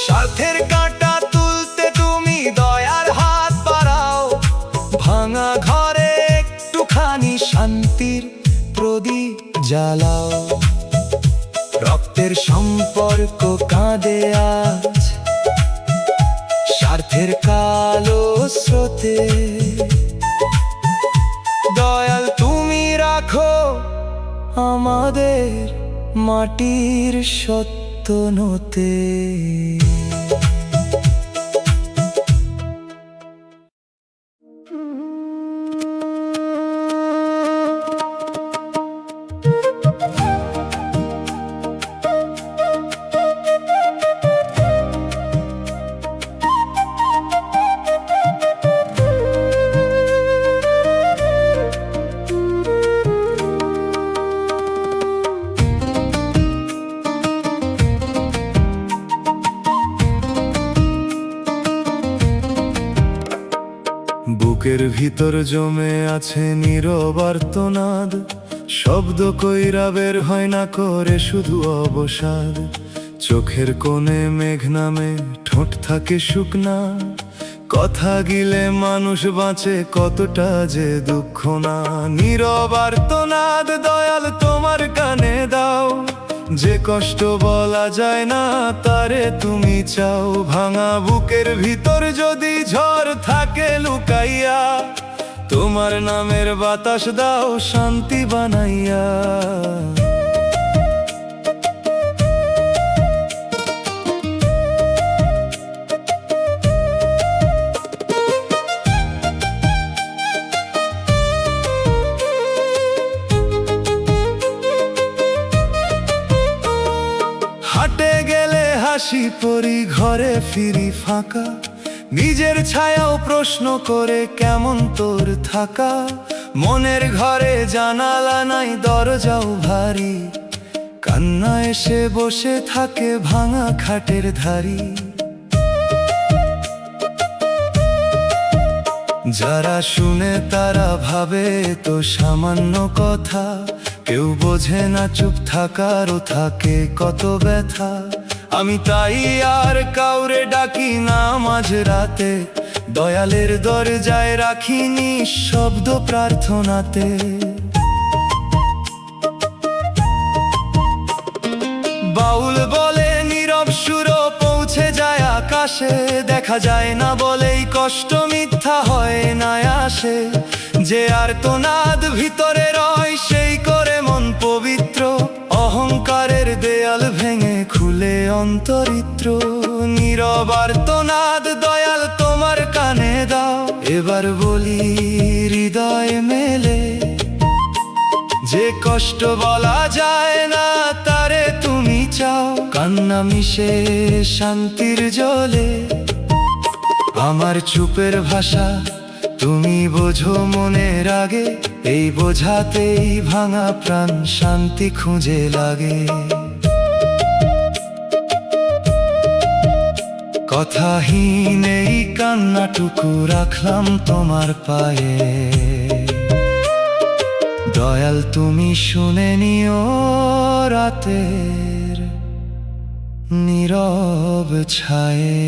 স্বার্থের কাঁটা তুলতে তুমি দয়ার হাত বাড়াও, ভাঙা ঘরে একটুখানি শান্তির প্রদীপ জ্বালাও। রক্তের সম্পর্ক কাঁদে আজ স্বার্থের কালো স্রোতে। দয়াল তুমি রাখো আমাদের মাটির সত্য নতে। বুকের ভিতর জমে আছে নীরব আর্তনাদ, শব্দ কইরা বের হয় না করে শুধু অবসাদ। চোখের কোণে মেঘ নামে, ঠোঁট থাকে শুকনা, কথা গিলে মানুষ বাঁচে কতটা যে দুঃখ না। নীরব আর্তনাদ দয়াল তোমার কানে দাও, যে কষ্ট বলা যায় না তারে তুমি চাও। ভাঙা বুকের ভিতর যদি ঝড় থাকে লুকাইয়া, তোমার নামের বাতাস দাও শান্তি বানাইয়া। হাটে গেলে হাসি পরি, ঘরে ফিরি ফাঁকা, নিজের ছায়াও প্রশ্ন করে কেমন তোর থাকা। মনের ঘরে জানালা নাই, দরজাও ভারী, কান্না এসে বসে থাকে ভাঙা খাটের ধারি। যারা শুনে তারা ভাবে তো সামান্য কথা, কেউ বোঝে না চুপ থাকারও থাকে কত ব্যথা। আমি তাই আর কাউরে ডাকি না মাঝ রাতে, দয়ালের দরজায় রাখিনি শব্দ প্রার্থনাতে। বাউল বলে নীরব সুরও পৌঁছে যায় আকাশে, দেখা যায় না বলেই কষ্ট মিথ্যা হয় না আসে। যে আর্তনাদ ভিতরে রয় সেই করে মন পবিত্র, অহংকারের দেয়াল ভেঙে খুলে অন্তরিত্র। নীরব আর্তনাদ দয়াল তোমার কানে দাও, এবার বলি হৃদয় মেলে। যে কষ্ট বলা যায় না তারে তুমি চাও, কান্না মিশে শান্তির জলে। আমার চুপের ভাষা তুমি বোঝো মনের আগে, এই বোঝাতেই ভাঙা প্রাণ শান্তি খুঁজে লাগে। কথাহীন এই কান্নাটুকু রাখলাম তোমার পায়ে, দয়াল তুমি শুনে নিও রাতের নীরব ছায়ে।